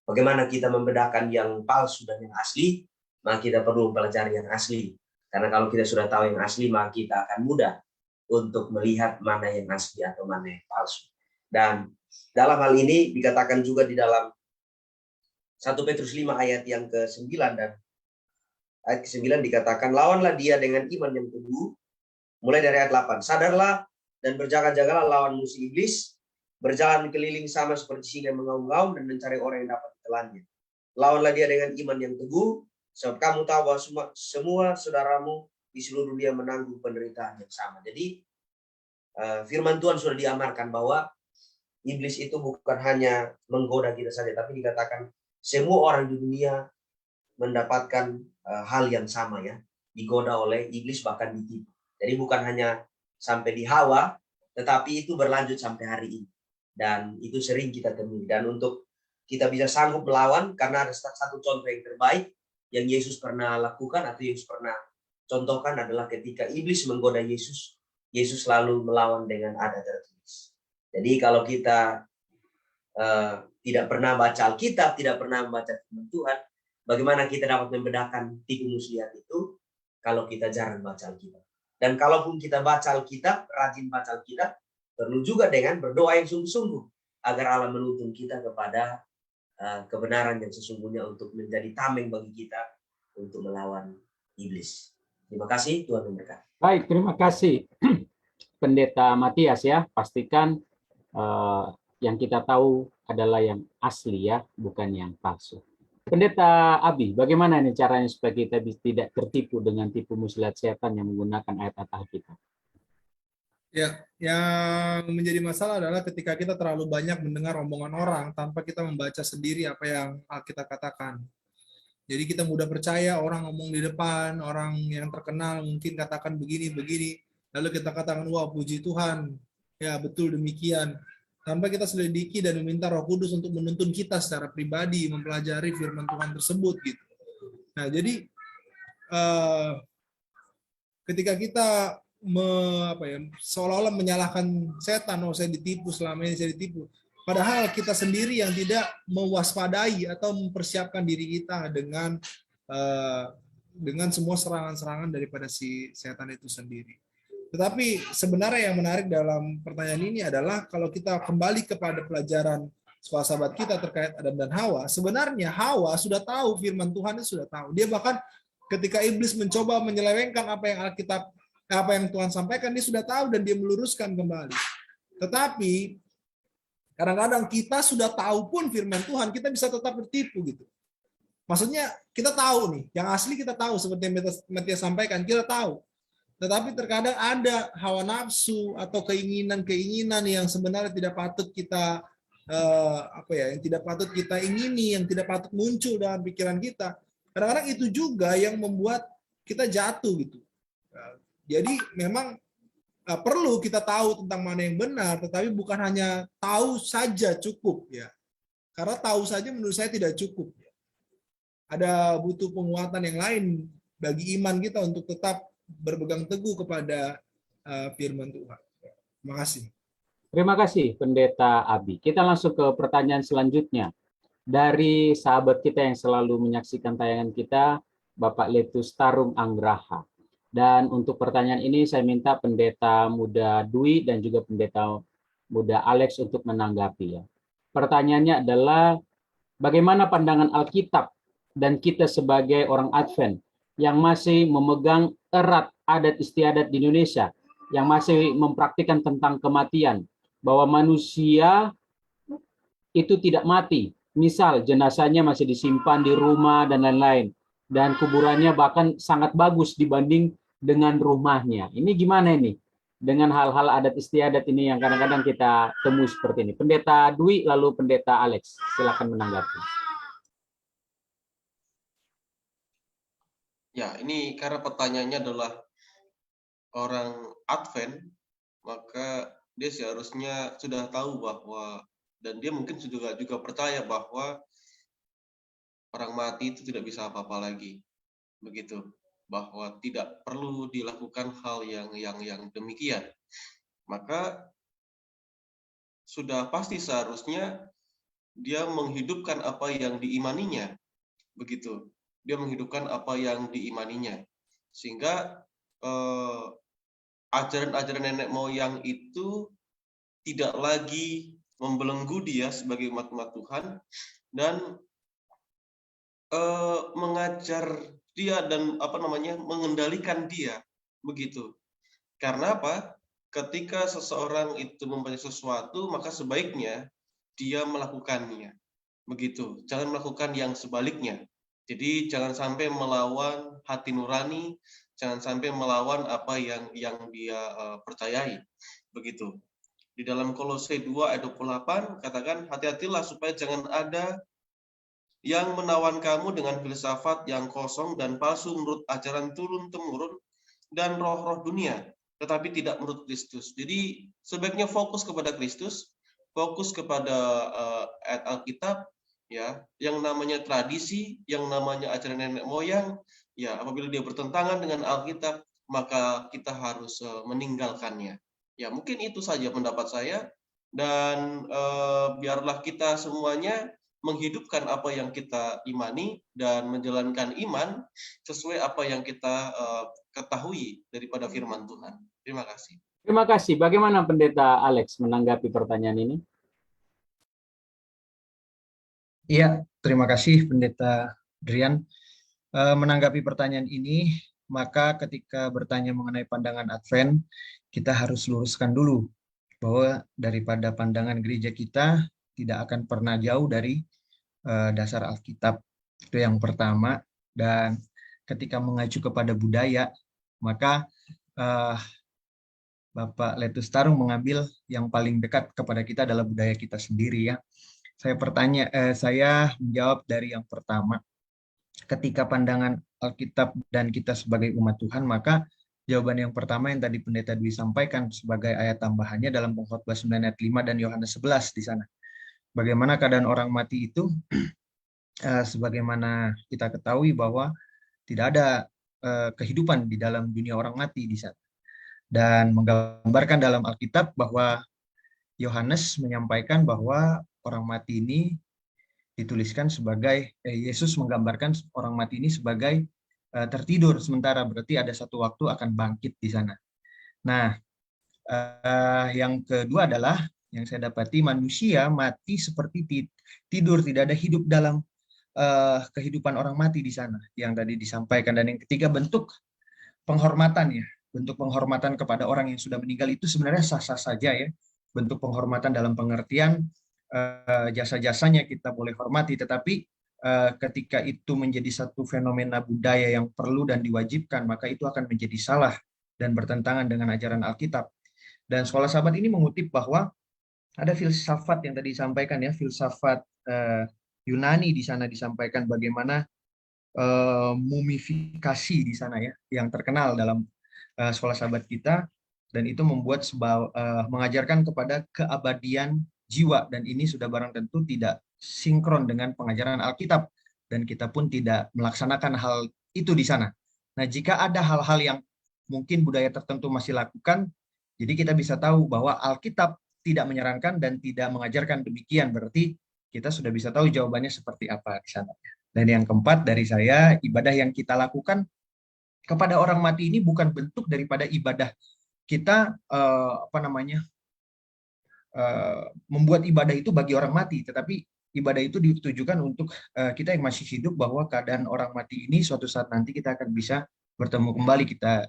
F: bagaimana kita membedakan yang palsu dan yang asli. Maka kita perlu pelajari yang asli. Karena kalau kita sudah tahu yang asli, maka kita akan mudah untuk melihat mana yang asli atau mana yang palsu. Dan dalam hal ini dikatakan juga di dalam 1 Petrus 5 ayat yang ke-9 dan ayat ke-9 dikatakan, lawanlah dia dengan iman yang teguh. Mulai dari ayat 8. Sadarlah dan berjaga-jagalah lawan musuh iblis, berjalan keliling sama seperti singa mengaum-ngaum dan mencari orang yang dapat ditelannya. Lawanlah dia dengan iman yang teguh, sebab kamu tahu bahwa semua saudaramu di seluruh dunia menanggung penderitaan yang sama. Jadi firman Tuhan sudah diamarkan bahwa iblis itu bukan hanya menggoda kita saja, tapi dikatakan semua orang di dunia mendapatkan hal yang sama ya, digoda oleh iblis bahkan ditipu. Jadi bukan hanya sampai di Hawa, tetapi itu berlanjut sampai hari ini. Dan itu sering kita temui. Dan untuk kita bisa sanggup melawan, karena ada satu contoh yang terbaik, yang Yesus pernah lakukan atau Yesus pernah contohkan adalah ketika iblis menggoda Yesus, Yesus selalu melawan dengan ada tertulis. Jadi kalau kita tidak pernah baca Alkitab, tidak pernah membaca firman Tuhan, bagaimana kita dapat membedakan tipu muslihat itu kalau kita jarang baca Alkitab? Dan kalaupun kita baca Alkitab, rajin baca Alkitab, perlu juga dengan berdoa yang sungguh-sungguh agar Allah menuntun kita kepada kebenaran yang sesungguhnya untuk menjadi tameng bagi kita untuk melawan iblis. Terima kasih, Tuhan memberkati.
A: Baik, terima kasih Pendeta Matias ya. Pastikan yang kita tahu adalah yang asli ya, bukan yang palsu. Pendeta Abi, bagaimana nih caranya supaya kita tidak tertipu dengan tipu muslihat setan yang menggunakan ayat-ayat Alkitab?
C: Ya, yang menjadi masalah adalah ketika kita terlalu banyak mendengar omongan orang tanpa kita membaca sendiri apa yang Alkitab katakan. Jadi kita mudah percaya orang ngomong di depan, orang yang terkenal mungkin katakan begini, lalu kita katakan, wah puji Tuhan, ya betul demikian. Tanpa kita selidiki dan meminta Roh Kudus untuk menuntun kita secara pribadi, mempelajari firman Tuhan tersebut gitu. Nah, jadi ketika kita seolah-olah menyalahkan setan, oh saya ditipu, selama ini saya ditipu. Padahal kita sendiri yang tidak mewaspadai atau mempersiapkan diri kita dengan semua serangan-serangan daripada si setan itu sendiri. Tetapi sebenarnya yang menarik dalam pertanyaan ini adalah kalau kita kembali kepada pelajaran sekolah sahabat kita terkait Adam dan Hawa, sebenarnya Hawa sudah tahu firman Tuhan, sudah tahu. Dia bahkan ketika iblis mencoba menyelewengkan apa yang Tuhan sampaikan, dia sudah tahu dan dia meluruskan kembali. Tetapi kadang-kadang kita sudah tahu pun firman Tuhan, kita bisa tetap tertipu gitu. Maksudnya kita tahu nih, yang asli kita tahu seperti yang Matias sampaikan, kita tahu. Tetapi terkadang ada hawa nafsu atau keinginan-keinginan yang sebenarnya tidak patut kita yang tidak patut kita ingini, yang tidak patut muncul dalam pikiran kita. Kadang-kadang itu juga yang membuat kita jatuh gitu. Jadi memang perlu kita tahu tentang mana yang benar, tetapi bukan hanya tahu saja cukup ya. Karena tahu saja menurut saya tidak cukup. Ada butuh penguatan yang lain bagi iman kita untuk tetap berpegang teguh kepada firman Tuhan. Terima kasih.
A: Terima kasih Pendeta Abi. Kita langsung ke pertanyaan selanjutnya. Dari sahabat kita yang selalu menyaksikan tayangan kita, Bapak Letus Tarung Anggraha. Dan untuk pertanyaan ini saya minta Pendeta Muda Dwi dan juga Pendeta Muda Alex untuk menanggapi ya. Pertanyaannya adalah bagaimana pandangan Alkitab dan kita sebagai orang Advent yang masih memegang erat adat istiadat di Indonesia, yang masih mempraktikkan tentang kematian, bahwa manusia itu tidak mati. Misal jenazahnya masih disimpan di rumah dan lain-lain, dan kuburannya bahkan sangat bagus dibanding dengan rumahnya. Ini gimana ini? Dengan hal-hal adat istiadat ini yang kadang-kadang kita temui seperti ini. Pendeta Dwi lalu Pendeta Alex, silakan menanggapi.
D: Ya, ini karena pertanyaannya adalah orang Advent, maka dia seharusnya sudah tahu bahwa, dan dia mungkin juga percaya bahwa orang mati itu tidak bisa apa-apa lagi, begitu, bahwa tidak perlu dilakukan hal yang demikian. Maka sudah pasti seharusnya dia menghidupkan apa yang diimaninya, begitu. Dia menghidupkan apa yang diimaninya, sehingga ajaran-ajaran nenek moyang itu tidak lagi membelenggu dia sebagai umat-umat Tuhan dan mengajar dia dan mengendalikan dia, begitu. Karena apa? Ketika seseorang itu mempunyai sesuatu, maka sebaiknya dia melakukannya, begitu. Jangan melakukan yang sebaliknya. Jadi jangan sampai melawan hati nurani, jangan sampai melawan apa yang dia percayai, begitu. Di dalam Kolose 2 ayat 28 katakan, hati-hatilah supaya jangan ada yang menawan kamu dengan filsafat yang kosong dan palsu menurut ajaran turun-temurun dan roh-roh dunia, tetapi tidak menurut Kristus. Jadi sebaiknya fokus kepada Kristus, fokus kepada ayat Alkitab, ya, yang namanya tradisi, yang namanya ajaran nenek moyang, ya apabila dia bertentangan dengan Alkitab, maka kita harus meninggalkannya. Ya, mungkin itu saja pendapat saya, dan biarlah kita semuanya menghidupkan apa yang kita imani dan menjalankan iman sesuai apa yang kita ketahui daripada firman Tuhan. Terima kasih.
A: Terima kasih. Bagaimana Pendeta Alex menanggapi pertanyaan ini?
G: Iya, terima kasih Pendeta Drian. Menanggapi pertanyaan ini, maka ketika bertanya mengenai pandangan Advent, kita harus luruskan dulu bahwa daripada pandangan gereja kita tidak akan pernah jauh dari dasar Alkitab. Itu yang pertama. Dan ketika mengacu kepada budaya, maka Bapak Letus Tarung mengambil yang paling dekat kepada kita adalah budaya kita sendiri, ya. Saya menjawab dari yang pertama. Ketika pandangan Alkitab dan kita sebagai umat Tuhan, maka jawaban yang pertama yang tadi Pendeta Dwi sampaikan sebagai ayat tambahannya dalam Pengkhotbah 9 ayat 5 dan Yohanes 11 di sana. Bagaimana keadaan orang mati itu, sebagaimana kita ketahui bahwa tidak ada kehidupan di dalam dunia orang mati di sana. Dan menggambarkan dalam Alkitab bahwa Yohanes menyampaikan bahwa orang mati ini dituliskan sebagai, Yesus menggambarkan orang mati ini sebagai tertidur sementara, berarti ada satu waktu akan bangkit di sana. Nah, yang kedua adalah yang saya dapati manusia mati seperti tidur, tidak ada hidup dalam kehidupan orang mati di sana yang tadi disampaikan. Dan yang ketiga, bentuk penghormatan, ya, bentuk penghormatan kepada orang yang sudah meninggal itu sebenarnya sah-sah saja, ya. Bentuk penghormatan dalam pengertian jasa-jasanya kita boleh hormati, tetapi ketika itu menjadi satu fenomena budaya yang perlu dan diwajibkan, maka itu akan menjadi salah dan bertentangan dengan ajaran Alkitab. Dan Sekolah Sabat ini mengutip bahwa ada filsafat yang tadi disampaikan, ya, filsafat Yunani di sana disampaikan bagaimana mumifikasi di sana, ya, yang terkenal dalam Sekolah Sabat kita, dan itu membuat mengajarkan kepada keabadian jiwa, dan ini sudah barang tentu tidak sinkron dengan pengajaran Alkitab, dan kita pun tidak melaksanakan hal itu di sana. Nah, jika ada hal-hal yang mungkin budaya tertentu masih lakukan, jadi kita bisa tahu bahwa Alkitab tidak menyarankan dan tidak mengajarkan demikian, berarti kita sudah bisa tahu jawabannya seperti apa di sana. Dan yang keempat dari saya, ibadah yang kita lakukan kepada orang mati ini bukan bentuk daripada ibadah kita membuat ibadah itu bagi orang mati, tetapi ibadah itu ditujukan untuk kita yang masih hidup, bahwa keadaan orang mati ini suatu saat nanti kita akan bisa bertemu kembali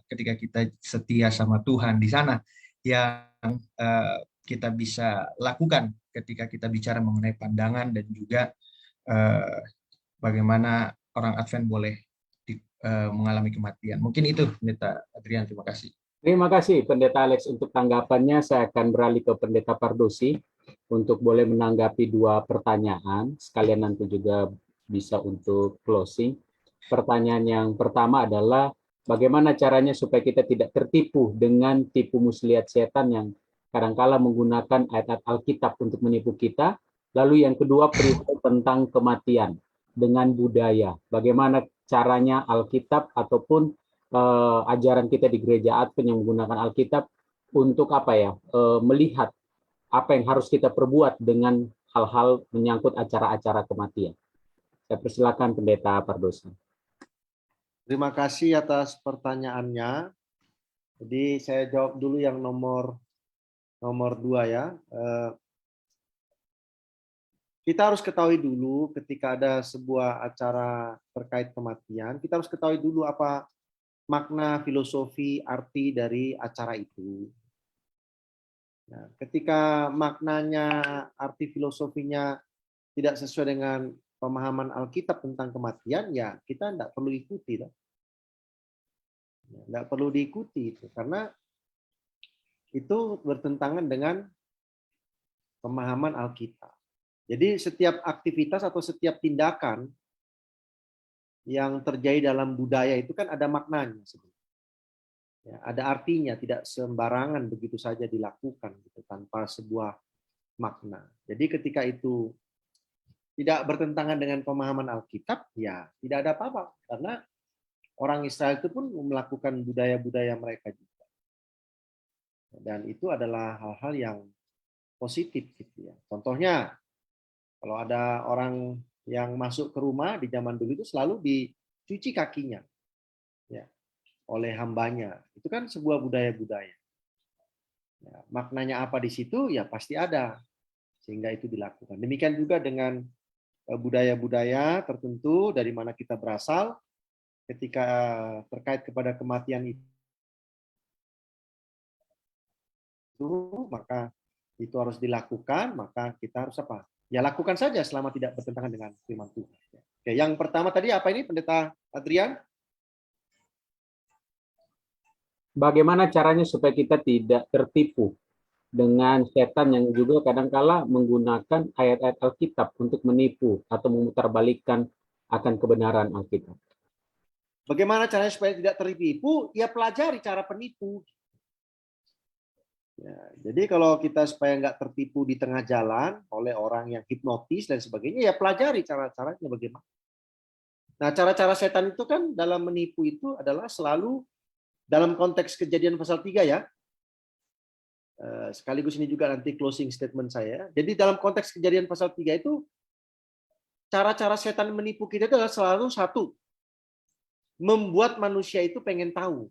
G: ketika kita setia sama Tuhan di sana. Yang kita bisa lakukan ketika kita bicara mengenai pandangan dan juga bagaimana orang Advent boleh mengalami kematian. Mungkin itu, Pendeta Adrian. Terima kasih.
A: Terima kasih Pendeta Alex untuk tanggapannya. Saya akan beralih ke Pendeta Pardosi untuk boleh menanggapi dua pertanyaan, sekalian nanti juga bisa untuk closing. Pertanyaan yang pertama adalah bagaimana caranya supaya kita tidak tertipu dengan tipu muslihat setan yang kadangkala menggunakan ayat-ayat Alkitab untuk menipu kita. Lalu yang kedua, perihal tentang kematian dengan budaya. Bagaimana caranya Alkitab ataupun ajaran kita di gereja Advent yang menggunakan Alkitab untuk melihat apa yang harus kita perbuat dengan hal-hal menyangkut acara-acara kematian. Saya persilakan Pendeta Pardosi.
E: Terima kasih atas pertanyaannya. Jadi saya jawab dulu yang nomor 2, ya. Kita harus ketahui dulu ketika ada sebuah acara terkait kematian, kita harus ketahui dulu apa makna, filosofi, arti dari acara itu. Nah, ketika maknanya, arti filosofinya tidak sesuai dengan pemahaman Alkitab tentang kematian, ya kita tidak perlu ikuti. Tidak perlu diikuti itu, karena itu bertentangan dengan pemahaman Alkitab. Jadi setiap aktivitas atau setiap tindakan yang terjadi dalam budaya itu kan ada maknanya sebenarnya. Ya, ada artinya, tidak sembarangan begitu saja dilakukan gitu, tanpa sebuah makna. Jadi ketika itu tidak bertentangan dengan pemahaman Alkitab, ya tidak ada apa-apa. Karena orang Israel itu pun melakukan budaya-budaya mereka juga. Dan itu adalah hal-hal yang positif gitu ya. Contohnya, kalau ada orang yang masuk ke rumah di zaman dulu itu selalu dicuci kakinya ya, oleh hambanya. Itu kan sebuah budaya-budaya. Ya, maknanya apa di situ? Ya pasti ada. Sehingga itu dilakukan. Demikian juga dengan budaya-budaya tertentu dari mana kita berasal, ketika terkait kepada kematian itu, maka itu harus dilakukan, maka kita harus apa? Ya lakukan saja selama tidak bertentangan dengan firman Tuhan. Oke, yang pertama tadi apa ini, Pendeta Adrian?
A: Bagaimana caranya supaya kita tidak tertipu dengan setan yang juga kadangkala menggunakan ayat-ayat Alkitab untuk menipu atau memutarbalikkan akan kebenaran Alkitab.
E: Bagaimana caranya supaya tidak tertipu? Ya pelajari cara penipu. Ya, jadi kalau kita supaya nggak tertipu di tengah jalan oleh orang yang hipnotis dan sebagainya, ya pelajari cara-caranya bagaimana. Nah, cara-cara setan itu kan dalam menipu itu adalah selalu dalam konteks Kejadian pasal 3 ya. Sekaligus ini juga nanti closing statement saya. Jadi dalam konteks Kejadian pasal 3 itu, cara-cara setan menipu kita itu adalah selalu satu, membuat manusia itu pengen tahu.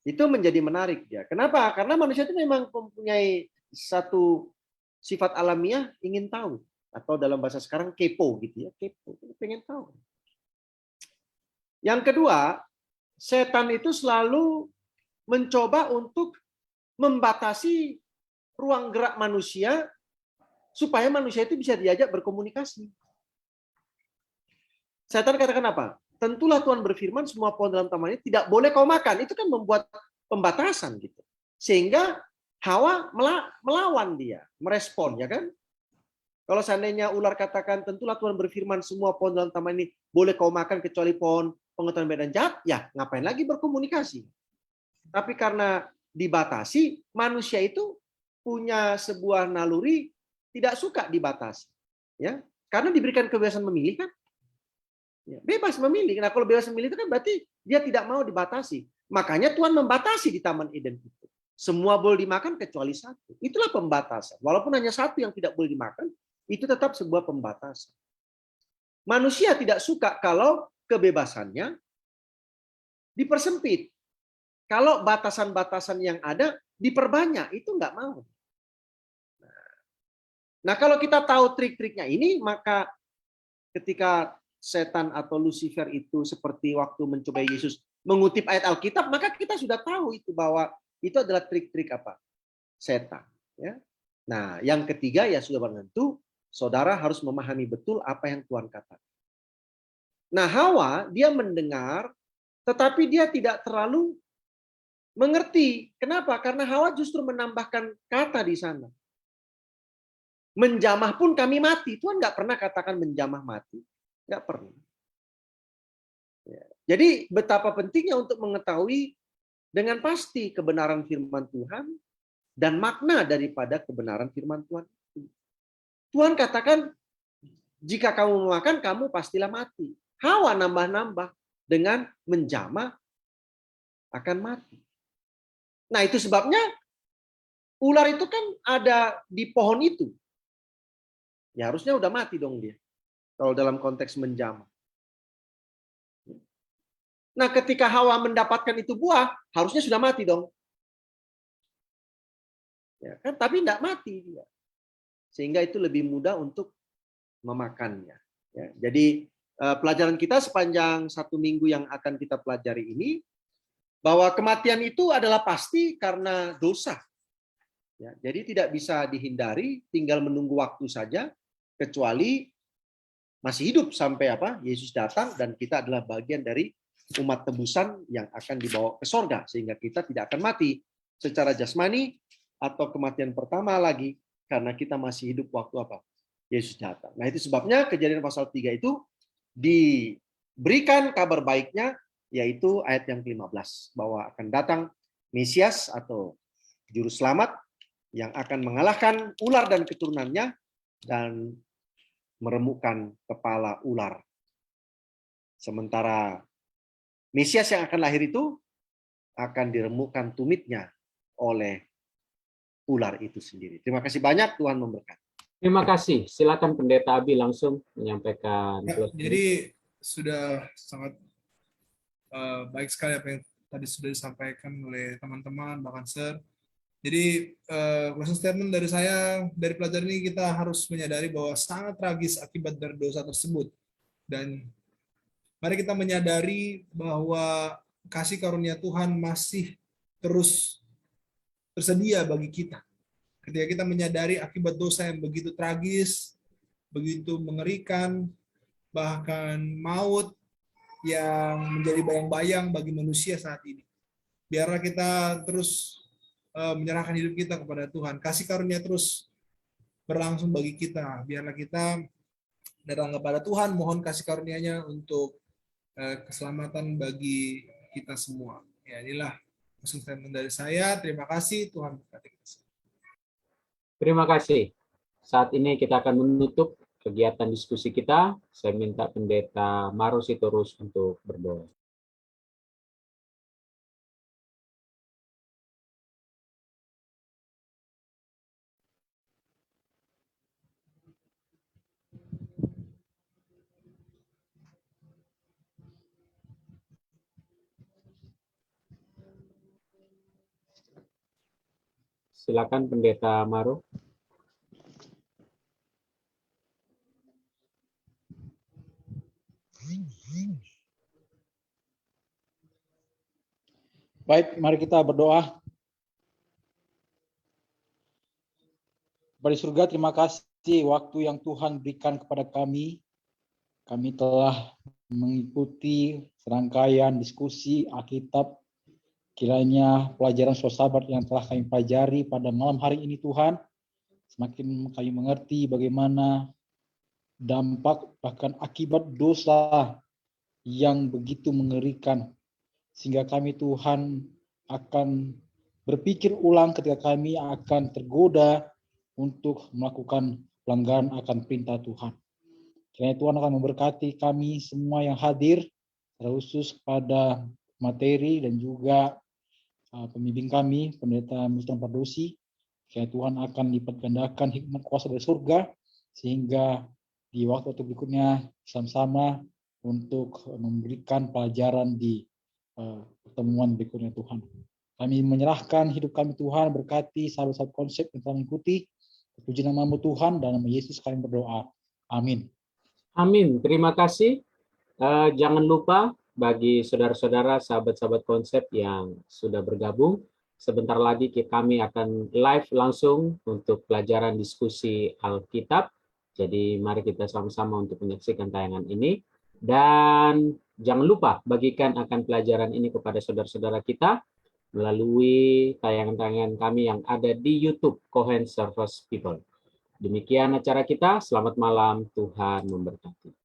E: Itu menjadi menarik ya. Kenapa? Karena manusia itu memang mempunyai satu sifat alamiah ingin tahu. Atau dalam bahasa sekarang kepo gitu ya. Kepo, pengen tahu. Yang kedua, setan itu selalu mencoba untuk membatasi ruang gerak manusia supaya manusia itu bisa diajak berkomunikasi. Setan katakan apa? Tentulah Tuhan berfirman semua pohon dalam taman ini tidak boleh kau makan. Itu kan membuat pembatasan gitu. Sehingga Hawa melawan dia, merespon ya kan? Kalau seandainya ular katakan tentulah Tuhan berfirman semua pohon dalam taman ini boleh kau makan kecuali pohon pengetahuan baik dan jahat, ya ngapain lagi berkomunikasi? Tapi karena dibatasi, manusia itu punya sebuah naluri tidak suka dibatasi. Ya, karena diberikan kebebasan memilih kan? Ya, bebas memilih. Nah, kalau bebas memilih itu kan berarti dia tidak mau dibatasi. Makanya Tuhan membatasi di Taman Eden itu. Semua boleh dimakan kecuali satu. Itulah pembatasan. Walaupun hanya satu yang tidak boleh dimakan, itu tetap sebuah pembatasan. Manusia tidak suka kalau kebebasannya dipersempit. Kalau batasan-batasan yang ada diperbanyak, itu nggak mau. Nah, kalau kita tahu trik-triknya ini, maka ketika setan atau Lucifer itu seperti waktu mencobai Yesus mengutip ayat Alkitab, maka kita sudah tahu itu bahwa itu adalah trik-trik apa? Setan. Ya. Nah, yang ketiga ya sudah menentu, saudara harus memahami betul apa yang Tuhan katakan. Nah, Hawa dia mendengar, tetapi dia tidak terlalu mengerti. Kenapa? Karena Hawa justru menambahkan kata di sana. Menjamah pun kami mati. Tuhan nggak pernah katakan menjamah mati. Nggak pernah. Ya. Jadi betapa pentingnya untuk mengetahui dengan pasti kebenaran firman Tuhan dan makna daripada kebenaran firman Tuhan. Tuhan katakan, jika kamu makan, kamu pastilah mati. Hawa nambah-nambah dengan menjamah akan mati. Nah, itu sebabnya ular itu kan ada di pohon itu. Ya harusnya udah mati dong dia. Kalau dalam konteks menjamah. Nah, ketika Hawa mendapatkan itu buah, harusnya sudah mati dong. Ya, kan? Tapi tidak mati dia. Sehingga itu lebih mudah untuk memakannya. Ya, jadi pelajaran kita sepanjang 1 minggu yang akan kita pelajari ini, bahwa kematian itu adalah pasti karena dosa. Ya, jadi tidak bisa dihindari, tinggal menunggu waktu saja, kecuali masih hidup sampai apa? Yesus datang dan kita adalah bagian dari umat tebusan yang akan dibawa ke sorga, sehingga kita tidak akan mati secara jasmani atau kematian pertama lagi, karena kita masih hidup waktu apa? Yesus datang. Nah, itu sebabnya Kejadian pasal 3 itu diberikan kabar baiknya, yaitu ayat yang ke-15, bahwa akan datang Mesias atau juru selamat yang akan mengalahkan ular dan keturunannya dan meremukkan kepala ular. Sementara Mesias yang akan lahir itu akan diremukkan tumitnya oleh ular itu sendiri. Terima kasih banyak, Tuhan memberkati.
A: Terima kasih. Silakan Pendeta Abi langsung menyampaikan.
C: Ya, jadi sudah sangat baik sekali apa yang tadi sudah disampaikan oleh teman-teman, bahkan Sir. Jadi closing statement dari saya, dari pelajaran ini kita harus menyadari bahwa sangat tragis akibat dari dosa tersebut. Dan mari kita menyadari bahwa kasih karunia Tuhan masih terus tersedia bagi kita. Ketika kita menyadari akibat dosa yang begitu tragis, begitu mengerikan, bahkan maut yang menjadi bayang-bayang bagi manusia saat ini. Biarlah kita terus menyerahkan hidup kita kepada Tuhan. Kasih karunia terus berlangsung bagi kita. Biarlah kita datang kepada Tuhan, mohon kasih karunia-Nya untuk keselamatan bagi kita semua. Ya, inilah statement dari saya. Terima kasih, Tuhan berkati kita.
A: Terima kasih. Saat ini kita akan menutup kegiatan diskusi kita. Saya minta Pendeta Maro Sitorus untuk berdoa. Silakan Pendeta Maro.
H: Baik, mari kita berdoa. Bapa di surga, terima kasih waktu yang Tuhan berikan kepada kami. Kami telah mengikuti serangkaian diskusi Alkitab. Kiranya pelajaran sahabat yang telah kami pelajari pada malam hari ini Tuhan, semakin kami mengerti bagaimana dampak bahkan akibat dosa yang begitu mengerikan. Sehingga kami Tuhan akan berpikir ulang ketika kami akan tergoda untuk melakukan pelanggaran akan perintah Tuhan. Kiranya Tuhan akan memberkati kami semua yang hadir, terkhusus pada materi dan juga pembimbing kami, Pendeta Mustan Pardosi. Kiranya Tuhan akan lipat gandakan hikmat kuasa dari surga, sehingga di waktu berikutnya sama-sama untuk memberikan pelajaran di pertemuan berikutnya Tuhan. Kami menyerahkan hidup kami Tuhan, berkati sahabat-sahabat konsep yang telah mengikuti. Puji nama-Mu Tuhan, dan nama Yesus kami berdoa. Amin.
A: Amin. Terima kasih. Jangan lupa bagi saudara-saudara, sahabat-sahabat konsep yang sudah bergabung, sebentar lagi kami akan live langsung untuk pelajaran diskusi Alkitab. Jadi mari kita sama-sama untuk menyaksikan tayangan ini. Dan jangan lupa bagikan akan pelajaran ini kepada saudara-saudara kita melalui tayangan-tayangan kami yang ada di YouTube Cohen Service People. Demikian acara kita. Selamat malam. Tuhan memberkati.